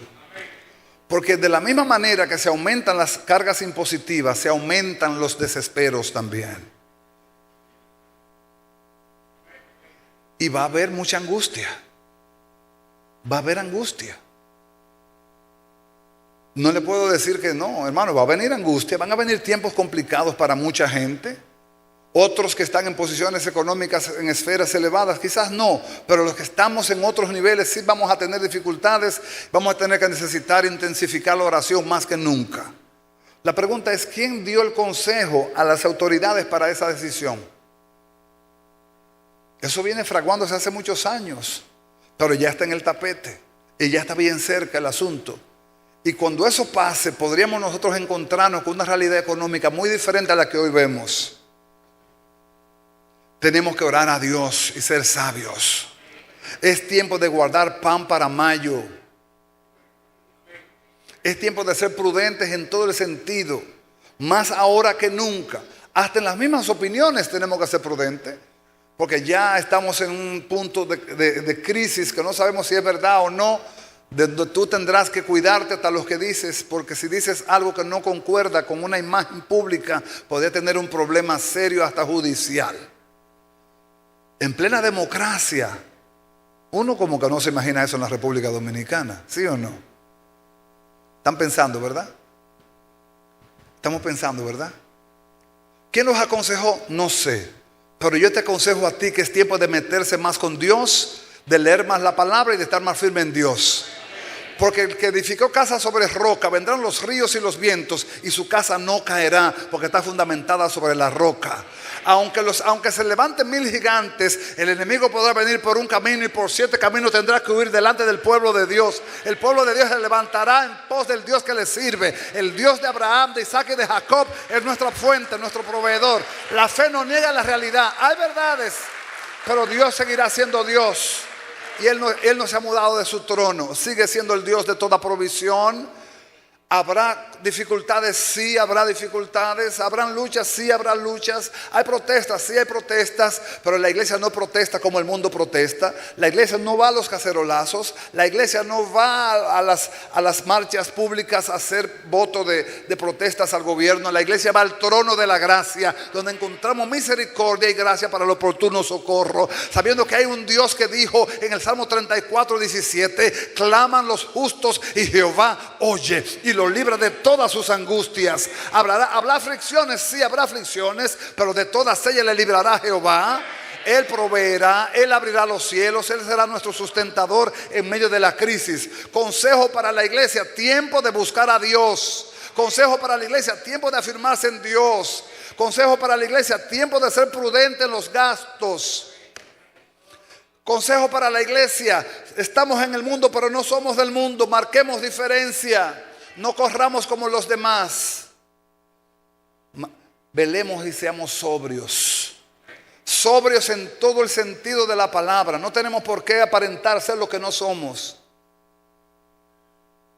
Porque de la misma manera que se aumentan las cargas impositivas, se aumentan los desesperos también. Y va a haber mucha angustia. Va a haber angustia. No le puedo decir que no, hermano, va a venir angustia, van a venir tiempos complicados para mucha gente. Otros que están en posiciones económicas en esferas elevadas, quizás no, pero los que estamos en otros niveles sí vamos a tener dificultades, vamos a tener que necesitar intensificar la oración más que nunca. La pregunta es, ¿quién dio el consejo a las autoridades para esa decisión? Eso viene fraguándose hace muchos años, pero ya está en el tapete y ya está bien cerca el asunto. Y cuando eso pase, podríamos nosotros encontrarnos con una realidad económica muy diferente a la que hoy vemos. Tenemos que orar a Dios y ser sabios. Es tiempo de guardar pan para mayo. Es tiempo de ser prudentes en todo el sentido. Más ahora que nunca. Hasta en las mismas opiniones tenemos que ser prudentes. Porque ya estamos en un punto de crisis que no sabemos si es verdad o no. Donde tú tendrás que cuidarte hasta lo que dices. Porque si dices algo que no concuerda con una imagen pública, podría tener un problema serio hasta judicial. En plena democracia, uno como que no se imagina eso en la República Dominicana, ¿sí o no? Están pensando, ¿verdad? Estamos pensando, ¿verdad? ¿Quién los aconsejó? No sé. Pero yo te aconsejo a ti que es tiempo de meterse más con Dios, de leer más la palabra y de estar más firme en Dios. Porque el que edificó casa sobre roca, vendrán los ríos y los vientos y su casa no caerá porque está fundamentada sobre la roca. Aunque se levanten 1000 gigantes, el enemigo podrá venir por un camino y por 7 caminos tendrá que huir delante del pueblo de Dios. El pueblo de Dios se levantará en pos del Dios que le sirve. El Dios de Abraham, de Isaac y de Jacob es nuestra fuente, nuestro proveedor. La fe no niega la realidad. Hay verdades, pero Dios seguirá siendo Dios. Y Él no se ha mudado de su trono. Sigue siendo el Dios de toda provisión. ¿Habrá dificultades? Sí, habrá dificultades. ¿Habrán luchas? Sí, habrá luchas. ¿Hay protestas? Sí, hay protestas. Pero la iglesia no protesta como el mundo protesta. La iglesia no va a los cacerolazos. La iglesia no va a las marchas públicas a hacer voto de protestas al gobierno. La iglesia va al trono de la gracia, donde encontramos misericordia y gracia para el oportuno socorro. Sabiendo que hay un Dios que dijo en el Salmo 34:17: claman los justos y Jehová oye y los libra de todas sus angustias. ¿Habrá aflicciones? Sí, habrá aflicciones, pero de todas ellas le librará Jehová. Él proveerá, Él abrirá los cielos, Él será nuestro sustentador en medio de la crisis. Consejo para la iglesia: tiempo de buscar a Dios. Consejo para la iglesia: tiempo de afirmarse en Dios. Consejo para la iglesia: tiempo de ser prudente en los gastos. Consejo para la iglesia: estamos en el mundo, pero no somos del mundo. Marquemos diferencia. No corramos como los demás. Velemos y seamos sobrios. Sobrios en todo el sentido de la palabra. No tenemos por qué aparentar ser lo que no somos.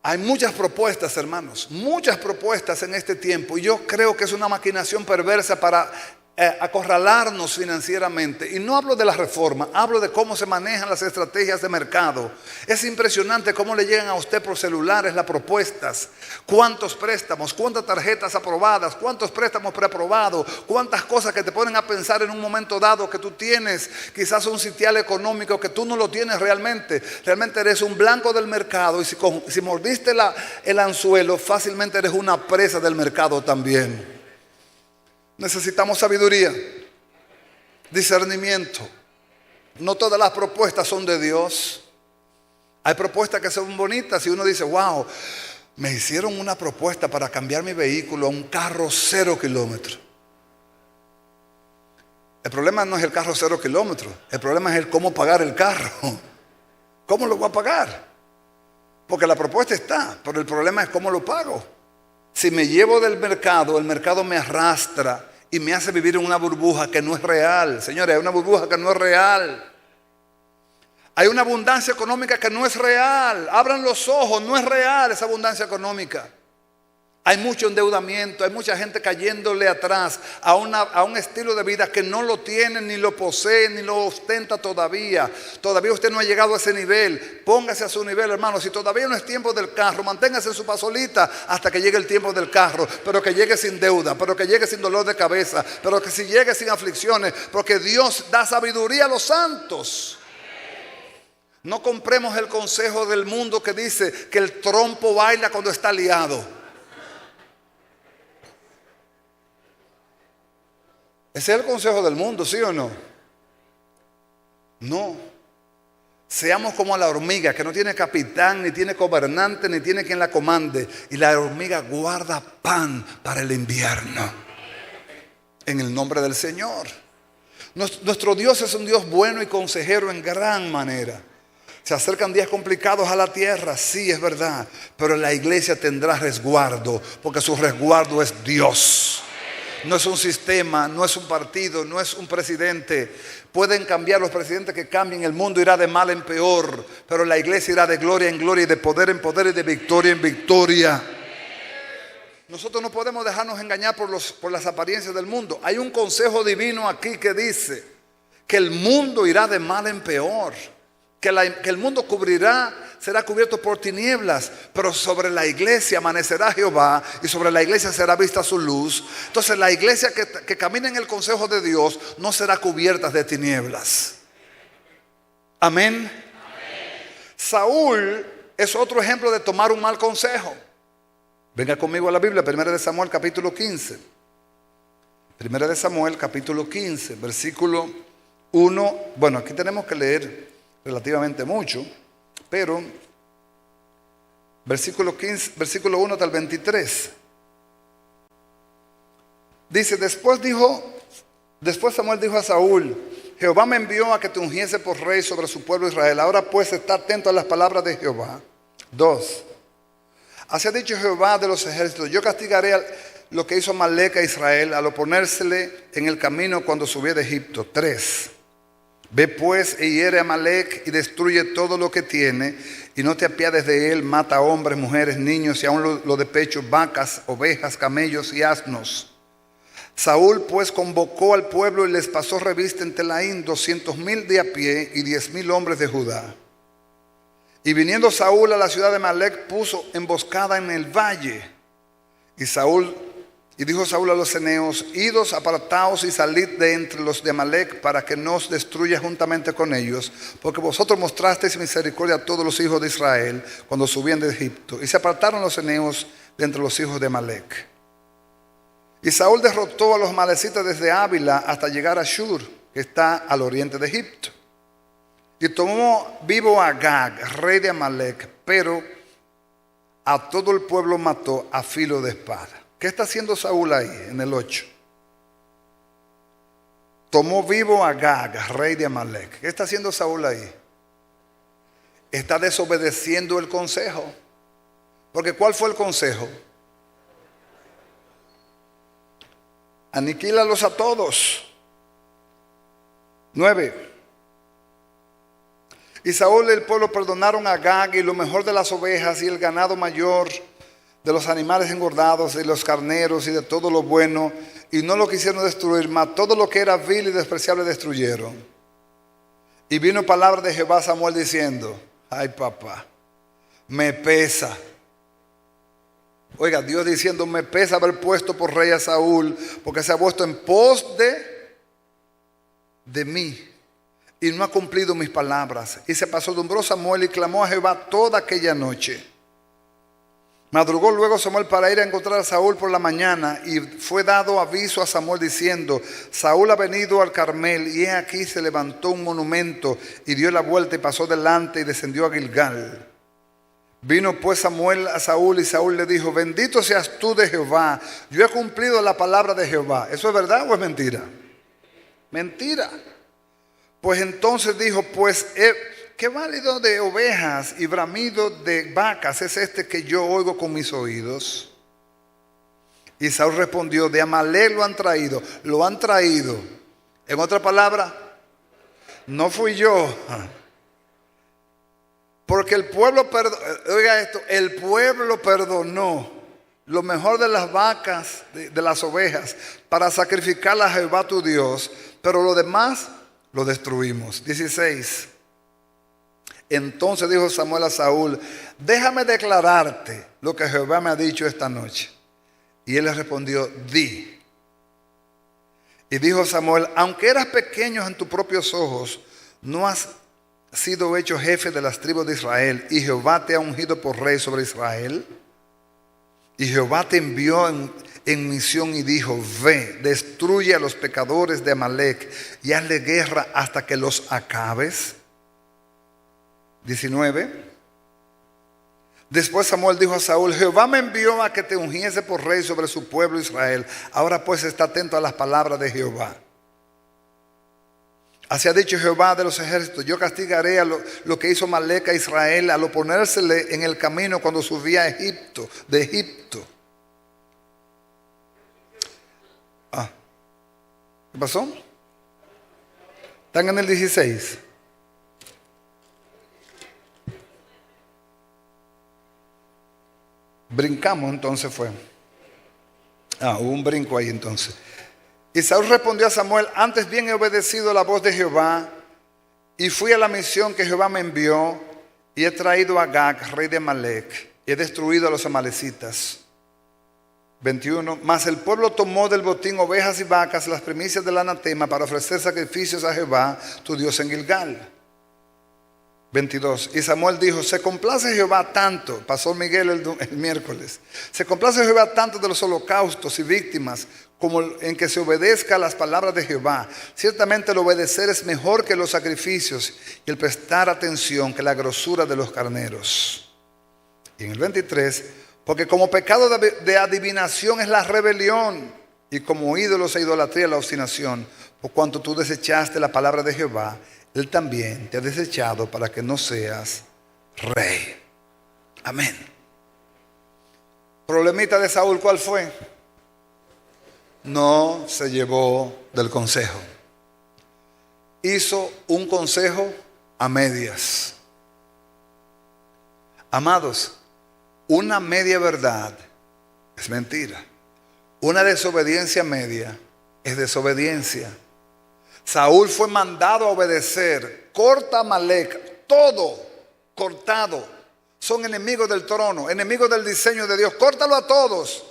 Hay muchas propuestas, hermanos. Muchas propuestas en este tiempo. Y yo creo que es una maquinación perversa para acorralarnos financieramente. Y no hablo de la reforma, hablo de cómo se manejan las estrategias de mercado. Es impresionante cómo le llegan a usted por celulares las propuestas. Cuántos préstamos, cuántas tarjetas aprobadas, cuántos préstamos preaprobados, cuántas cosas que te ponen a pensar en un momento dado que tú tienes quizás un sitial económico que tú no lo tienes realmente. Realmente eres un blanco del mercado, y si mordiste el anzuelo, fácilmente eres una presa del mercado también. Necesitamos sabiduría, discernimiento. No todas las propuestas son de Dios. Hay propuestas que son bonitas y uno dice: wow, me hicieron una propuesta para cambiar mi vehículo a un carro 0 kilómetros. El problema no es el carro 0 kilómetros. El problema es el cómo pagar el carro. ¿Cómo lo voy a pagar? Porque la propuesta está, pero el problema es cómo lo pago. Si me llevo del mercado, el mercado me arrastra y me hace vivir en una burbuja que no es real. Señores, hay una burbuja que no es real. Hay una abundancia económica que no es real. Abran los ojos, no es real esa abundancia económica. Hay mucho endeudamiento, hay mucha gente cayéndole atrás a un estilo de vida que no lo tiene, ni lo posee, ni lo ostenta todavía. Todavía usted no ha llegado a ese nivel. Póngase a su nivel, hermano. Si todavía no es tiempo del carro, manténgase en su pasolita hasta que llegue el tiempo del carro. Pero que llegue sin deuda, pero que llegue sin dolor de cabeza, pero que si llegue sin aflicciones, porque Dios da sabiduría a los santos. No compremos el consejo del mundo que dice que el trompo baila cuando está liado. Ese es el consejo del mundo, ¿sí o no? No. Seamos como la hormiga, que no tiene capitán, ni tiene gobernante, ni tiene quien la comande. Y la hormiga guarda pan para el invierno. En el nombre del Señor. Nuestro Dios es un Dios bueno y consejero en gran manera. Se acercan días complicados a la tierra, sí, es verdad. Pero la iglesia tendrá resguardo, porque su resguardo es Dios. No es un sistema, no es un partido, no es un presidente. Pueden cambiar los presidentes que cambien, el mundo irá de mal en peor, pero la iglesia irá de gloria en gloria y de poder en poder y de victoria en victoria. Nosotros no podemos dejarnos engañar por las apariencias del mundo. Hay un consejo divino aquí que dice que el mundo irá de mal en peor, que el mundo será cubierto por tinieblas, pero sobre la iglesia amanecerá Jehová y sobre la iglesia será vista su luz. Entonces la iglesia que camina en el consejo de Dios no será cubierta de tinieblas. Amén. Amén. Saúl es otro ejemplo de tomar un mal consejo. Venga conmigo a la Biblia, 1 de Samuel capítulo 15. 1 de Samuel capítulo 15, versículo 1. Bueno, aquí tenemos que leer relativamente mucho, pero versículo 15, versículo 1 hasta el 23. Dice, después Samuel dijo a Saúl: Jehová me envió a que te ungiese por rey sobre su pueblo Israel. Ahora pues está atento a las palabras de Jehová. 2. Así ha dicho Jehová de los ejércitos: yo castigaré lo que hizo Amalec a Israel al oponérsele en el camino cuando subió de Egipto. 3. Ve pues e hiere a Amalec y destruye todo lo que tiene, y no te apiades de él. Mata a hombres, mujeres, niños y aun lo de pecho, vacas, ovejas, camellos y asnos. Saúl pues convocó al pueblo y les pasó revista en Telaín 200,000 de a pie y 10,000 hombres de Judá. Y viniendo Saúl a la ciudad de Amalec, puso emboscada en el valle. Y dijo Saúl a los ceneos: idos, apartaos y salid de entre los de Amalec, para que no os destruya juntamente con ellos, porque vosotros mostrasteis misericordia a todos los hijos de Israel cuando subían de Egipto. Y se apartaron los ceneos de entre los hijos de Amalec. Y Saúl derrotó a los amalecitas desde Ávila hasta llegar a Shur, que está al oriente de Egipto. Y tomó vivo a Agag, rey de Amalec, pero a todo el pueblo mató a filo de espada. ¿Qué está haciendo Saúl ahí en el 8? Tomó vivo a Agag, rey de Amalec. ¿Qué está haciendo Saúl ahí? Está desobedeciendo el consejo. Porque ¿cuál fue el consejo? Aniquílalos a todos. 9. Y Saúl y el pueblo perdonaron a Agag y lo mejor de las ovejas y el ganado mayor, de los animales engordados y los carneros y de todo lo bueno, y no lo quisieron destruir, mas todo lo que era vil y despreciable destruyeron. Y vino palabra de Jehová a Samuel diciendo: ay papá, me pesa. Oiga, Dios diciendo: me pesa haber puesto por rey a Saúl, porque se ha puesto en pos de mí y no ha cumplido mis palabras. Y se apesadumbró Samuel y clamó a Jehová toda aquella noche. Madrugó luego Samuel para ir a encontrar a Saúl por la mañana, y fue dado aviso a Samuel diciendo: Saúl ha venido al Carmel, y he aquí se levantó un monumento, y dio la vuelta y pasó delante y descendió a Gilgal. Vino pues Samuel a Saúl, y Saúl le dijo: bendito seas tú de Jehová, yo he cumplido la palabra de Jehová. ¿Eso es verdad o es mentira? Mentira. Pues entonces dijo: pues qué válido de ovejas y bramido de vacas es este que yo oigo con mis oídos. Y Saúl respondió: de Amalec lo han traído. Lo han traído. En otra palabra, no fui yo. Porque el pueblo oiga esto, el pueblo perdonó lo mejor de las vacas, de las ovejas, para sacrificarla a Jehová tu Dios, pero lo demás lo destruimos. 16. Entonces dijo Samuel a Saúl: déjame declararte lo que Jehová me ha dicho esta noche. Y él le respondió: di. Y dijo Samuel: aunque eras pequeño en tus propios ojos, no has sido hecho jefe de las tribus de Israel, y Jehová te ha ungido por rey sobre Israel. Y Jehová te envió en misión y dijo: ve, destruye a los pecadores de Amalec y hazle guerra hasta que los acabes. 19. Después Samuel dijo a Saúl: Jehová me envió a que te ungiese por rey sobre su pueblo Israel. Ahora pues está atento a las palabras de Jehová. Así ha dicho Jehová de los ejércitos: yo castigaré a lo que hizo Amalec a Israel al oponérsele en el camino cuando subía a Egipto, de Egipto. ¿Qué pasó? Están en el 16. Brincamos entonces fue. Hubo un brinco ahí entonces. Y Saúl respondió a Samuel: antes bien he obedecido la voz de Jehová y fui a la misión que Jehová me envió, y he traído a Agag, rey de Amalec, y he destruido a los amalecitas. 21. Mas el pueblo tomó del botín ovejas y vacas, las primicias del anatema, para ofrecer sacrificios a Jehová tu Dios en Gilgal. 22. Y Samuel dijo: se complace Jehová tanto, pasó Miguel el miércoles, se complace Jehová tanto de los holocaustos y víctimas como en que se obedezca a las palabras de Jehová. Ciertamente el obedecer es mejor que los sacrificios, y el prestar atención que la grosura de los carneros. Y en el 23, porque como pecado de adivinación es la rebelión, y como ídolos e idolatría la obstinación, por cuanto tú desechaste la palabra de Jehová, Él también te ha desechado para que no seas rey. Amén. Problemita de Saúl, ¿cuál fue? No se llevó del consejo. Hizo un consejo a medias. Amados, una media verdad es mentira. Una desobediencia media es desobediencia. Saúl fue mandado a obedecer. Corta a Amalec, todo cortado. Son enemigos del trono, enemigos del diseño de Dios. Córtalo a todos.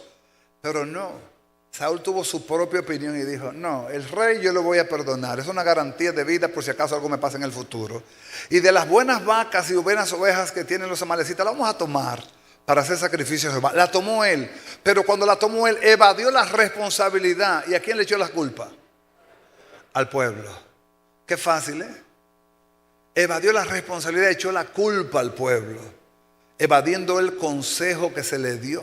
Pero no. Saúl tuvo su propia opinión y dijo: no, el rey yo lo voy a perdonar. Es una garantía de vida por si acaso algo me pasa en el futuro. Y de las buenas vacas y buenas ovejas que tienen los amalecitas, la vamos a tomar para hacer sacrificios a Jehová. La tomó él. Pero cuando la tomó él, evadió la responsabilidad. ¿Y a quién le echó la culpa? Al pueblo. Qué fácil, ¿eh? Evadió la responsabilidad, echó la culpa al pueblo, evadiendo el consejo que se le dio.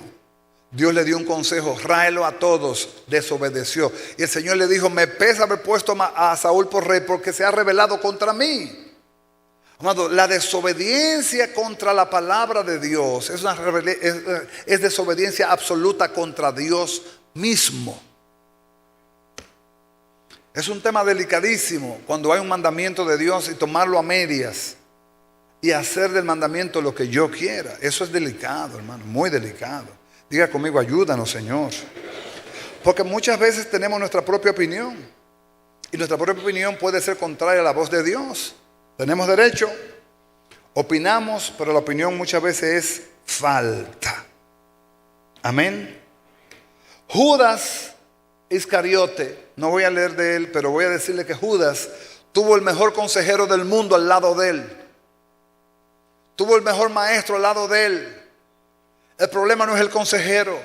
Dios le dio un consejo: ráelo a todos. Desobedeció. Y el Señor le dijo: me pesa haber puesto a Saúl por rey, porque se ha rebelado contra mí. Amado, la desobediencia contra la palabra de Dios es desobediencia absoluta contra Dios mismo. Es un tema delicadísimo cuando hay un mandamiento de Dios y tomarlo a medias y hacer del mandamiento lo que yo quiera. Eso es delicado, hermano, muy delicado. Diga conmigo: ayúdanos, Señor. Porque muchas veces tenemos nuestra propia opinión, y nuestra propia opinión puede ser contraria a la voz de Dios. Tenemos derecho, opinamos, pero la opinión muchas veces es falta. Amén. Judas Iscariote, no voy a leer de él, pero voy a decirle que Judas tuvo el mejor consejero del mundo al lado de él. Tuvo el mejor maestro al lado de él. El problema no es el consejero,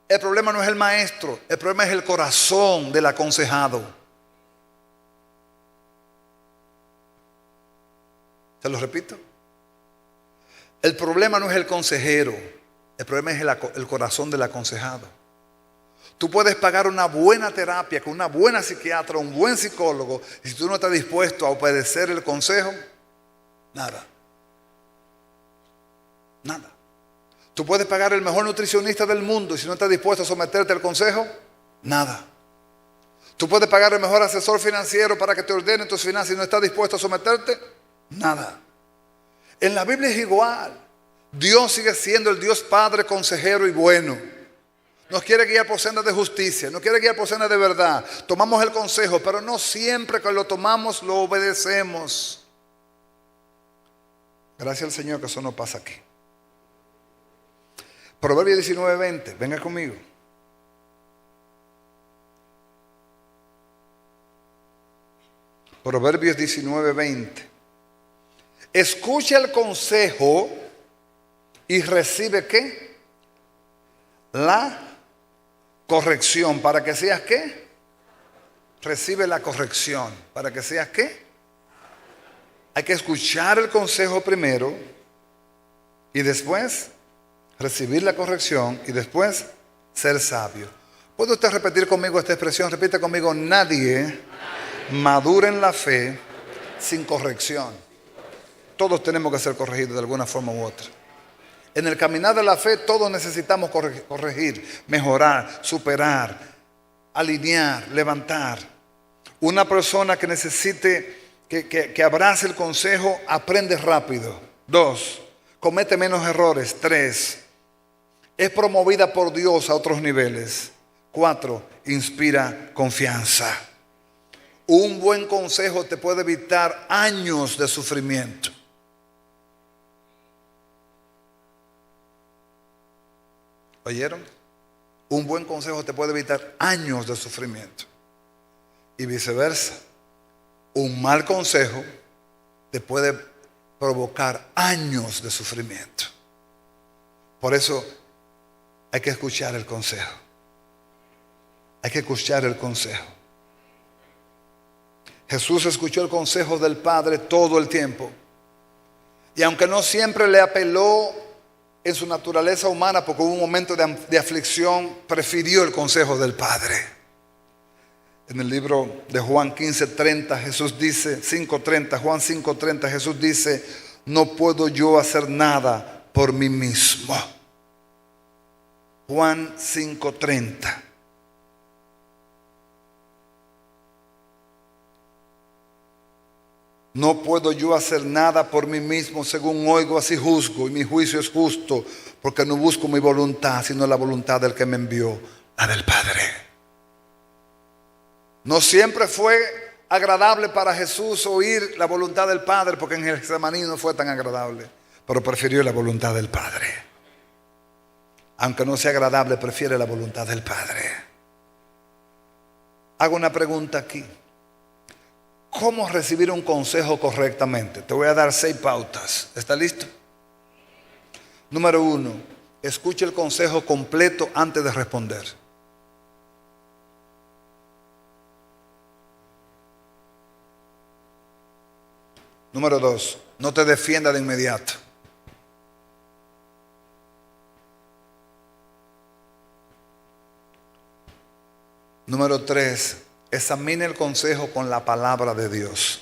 el problema no es el maestro, el problema es el corazón del aconsejado. ¿Se lo repito? El problema no es el consejero, el problema es el corazón del aconsejado. Tú puedes pagar una buena terapia con una buena psiquiatra, un buen psicólogo, y si tú no estás dispuesto a obedecer el consejo, nada. Nada. Tú puedes pagar el mejor nutricionista del mundo, y si no estás dispuesto a someterte al consejo, nada. Tú puedes pagar el mejor asesor financiero para que te ordene tus finanzas, y no estás dispuesto a someterte, nada. En la Biblia es igual. Dios sigue siendo el Dios Padre, consejero y bueno. Nos quiere guiar por sendas de justicia, nos quiere guiar por sendas de verdad. Tomamos el consejo, pero no siempre que lo tomamos lo obedecemos. Gracias al Señor que eso no pasa aquí. Proverbios 19:20, venga conmigo. Proverbios 19:20. escucha el consejo y recibe ¿qué? La corrección. ¿Para que seas qué? Recibe la corrección. ¿Para que seas qué? Hay que escuchar el consejo primero y después recibir la corrección y después ser sabio. ¿Puede usted repetir conmigo esta expresión? Repite conmigo: nadie madura en la fe sin corrección. Todos tenemos que ser corregidos de alguna forma u otra. En el caminar de la fe todos necesitamos corregir, mejorar, superar, alinear, levantar. Una persona que necesite, que abrace el consejo, aprende rápido. 2, comete menos errores. 3, es promovida por Dios a otros niveles. 4, inspira confianza. Un buen consejo te puede evitar años de sufrimiento. ¿Oyeron? Un buen consejo te puede evitar años de sufrimiento. Y viceversa. Un mal consejo te puede provocar años de sufrimiento. Por eso hay que escuchar el consejo. Hay que escuchar el consejo. Jesús escuchó el consejo del Padre todo el tiempo. Y aunque no siempre le apeló en su naturaleza humana, porque hubo un momento de aflicción, prefirió el consejo del Padre. En el libro de Juan 15:30, Jesús dice, 5:30, Juan 5:30, Jesús dice: no puedo yo hacer nada por mí mismo. Juan 5:30. No puedo yo hacer nada por mí mismo, según oigo así juzgo, y mi juicio es justo, porque no busco mi voluntad, sino la voluntad del que me envió, la del Padre. No siempre fue agradable para Jesús oír la voluntad del Padre, porque en el Getsemaní no fue tan agradable, pero prefirió la voluntad del Padre. Aunque no sea agradable, prefiere la voluntad del Padre. Hago una pregunta aquí. ¿Cómo recibir un consejo correctamente? Te voy a dar 6 pautas. ¿Está listo? Número 1, escuche el consejo completo antes de responder. Número 2, no te defienda de inmediato. Número 3, examine el consejo con la palabra de Dios.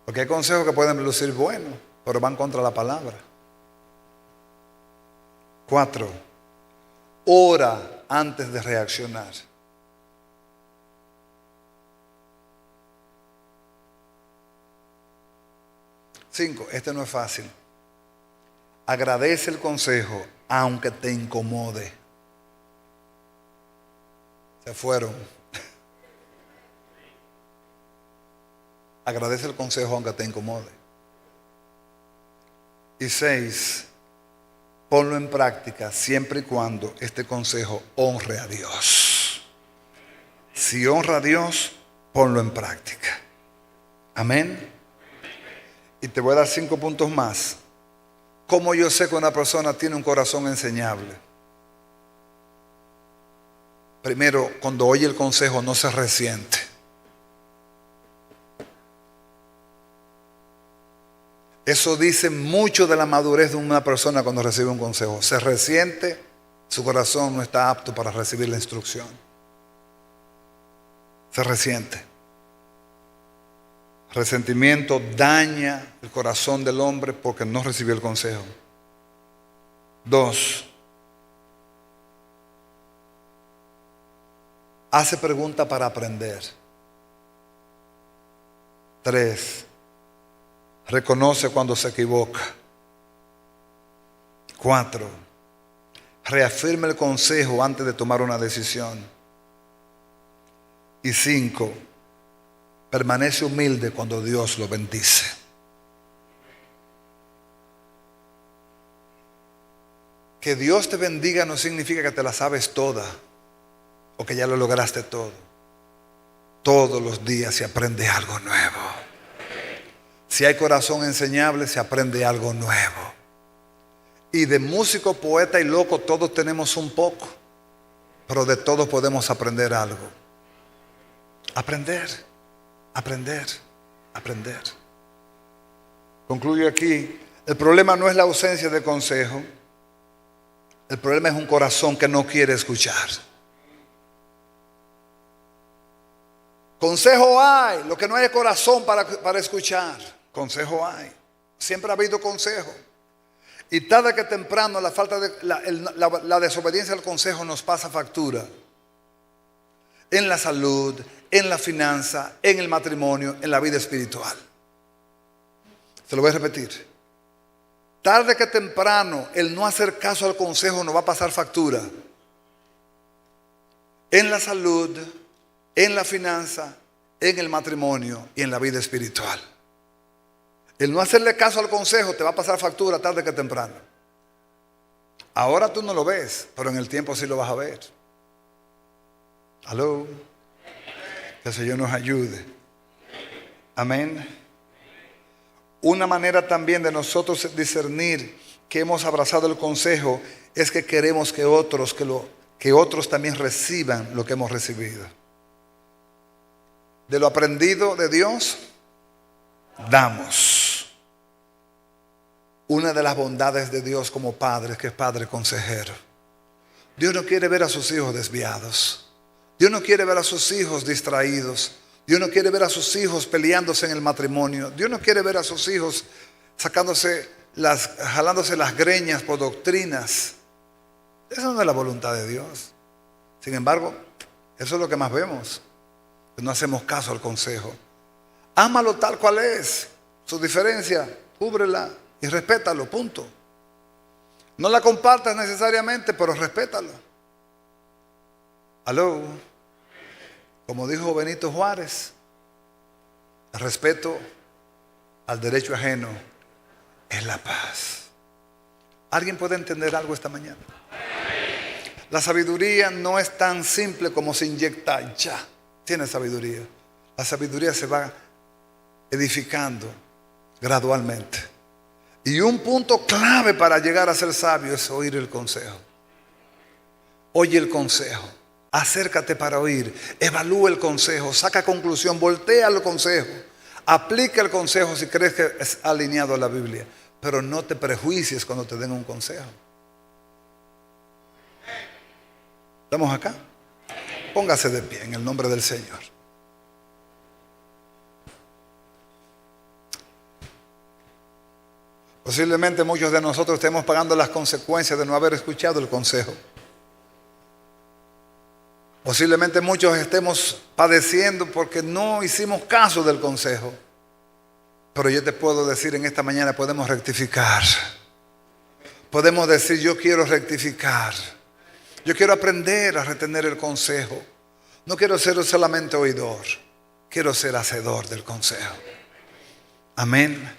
Porque hay consejos que pueden lucir buenos, pero van contra la palabra. 4, ora antes de reaccionar. 5, este no es fácil. Agradece el consejo aunque te incomode. Se fueron. Agradece el consejo aunque te incomode. Y 6, ponlo en práctica siempre y cuando este consejo honre a Dios. Si honra a Dios, ponlo en práctica. Amén. Y te voy a dar 5 puntos más. ¿Cómo yo sé que una persona tiene un corazón enseñable? Primero, cuando oye el consejo no se resiente. Eso dice mucho de la madurez de una persona cuando recibe un consejo. Se resiente, su corazón no está apto para recibir la instrucción. Se resiente. Resentimiento daña el corazón del hombre porque no recibió el consejo. 2, hace preguntas para aprender. 3, reconoce cuando se equivoca. 4, reafirma el consejo antes de tomar una decisión. Y 5, permanece humilde cuando Dios lo bendice. Que Dios te bendiga no significa que te la sabes toda o que ya lo lograste todo. Todos los días se aprende algo nuevo. Si hay corazón enseñable, se aprende algo nuevo. Y de músico, poeta y loco, todos tenemos un poco, pero de todos podemos aprender algo. Aprender, aprender, aprender. Concluyo aquí. El problema no es la ausencia de consejo. El problema es un corazón que no quiere escuchar. Consejo hay, lo que no hay es corazón para escuchar. Consejo hay. Siempre ha habido consejo. Y tarde que temprano la desobediencia al consejo nos pasa factura. En la salud, en la finanza, en el matrimonio, en la vida espiritual. Se lo voy a repetir. Tarde que temprano el no hacer caso al consejo nos va a pasar factura. En la salud, en la finanza, en el matrimonio y en la vida espiritual. El no hacerle caso al consejo te va a pasar factura tarde que temprano. Ahora tú no lo ves, pero en el tiempo sí lo vas a ver. Aló. Que el Señor nos ayude. Amén. Una manera también de nosotros discernir que hemos abrazado el consejo es que queremos que otros también reciban lo que hemos recibido. De lo aprendido de Dios, damos. Una de las bondades de Dios como Padre es que es Padre consejero. Dios no quiere ver a sus hijos desviados. Dios no quiere ver a sus hijos distraídos. Dios no quiere ver a sus hijos peleándose en el matrimonio. Dios no quiere ver a sus hijos jalándose las greñas por doctrinas. Esa no es la voluntad de Dios. Sin embargo, eso es lo que más vemos. No hacemos caso al consejo. Ámalo tal cual es. Su diferencia, cúbrela y respétalo, punto. No la compartas necesariamente, pero respétalo. Aló. Como dijo Benito Juárez, el respeto al derecho ajeno es la paz. ¿Alguien puede entender algo esta mañana? La sabiduría no es tan simple como se inyecta ya. Tiene sabiduría. La sabiduría se va edificando gradualmente. Y un punto clave para llegar a ser sabio es oír el consejo. Oye el consejo. Acércate para oír. Evalúa el consejo. Saca conclusión. Voltea el consejo. Aplica el consejo si crees que es alineado a la Biblia. Pero no te prejuicies cuando te den un consejo. ¿Estamos acá? Póngase de pie en el nombre del Señor. Posiblemente muchos de nosotros estemos pagando las consecuencias de no haber escuchado el consejo. Posiblemente muchos estemos padeciendo porque no hicimos caso del consejo. Pero yo te puedo decir en esta mañana, podemos rectificar. Podemos decir, yo quiero rectificar. Yo quiero aprender a retener el consejo. No quiero ser solamente oidor. Quiero ser hacedor del consejo. Amén.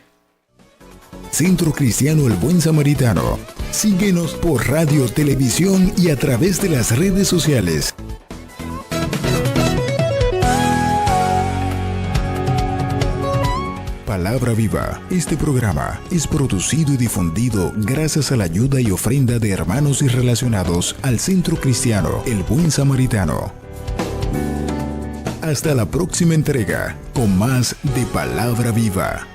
Centro Cristiano El Buen Samaritano. Síguenos por radio, televisión y a través de las redes sociales. Palabra Viva. Este programa es producido y difundido gracias a la ayuda y ofrenda de hermanos y relacionados al Centro Cristiano El Buen Samaritano. Hasta la próxima entrega con más de Palabra Viva.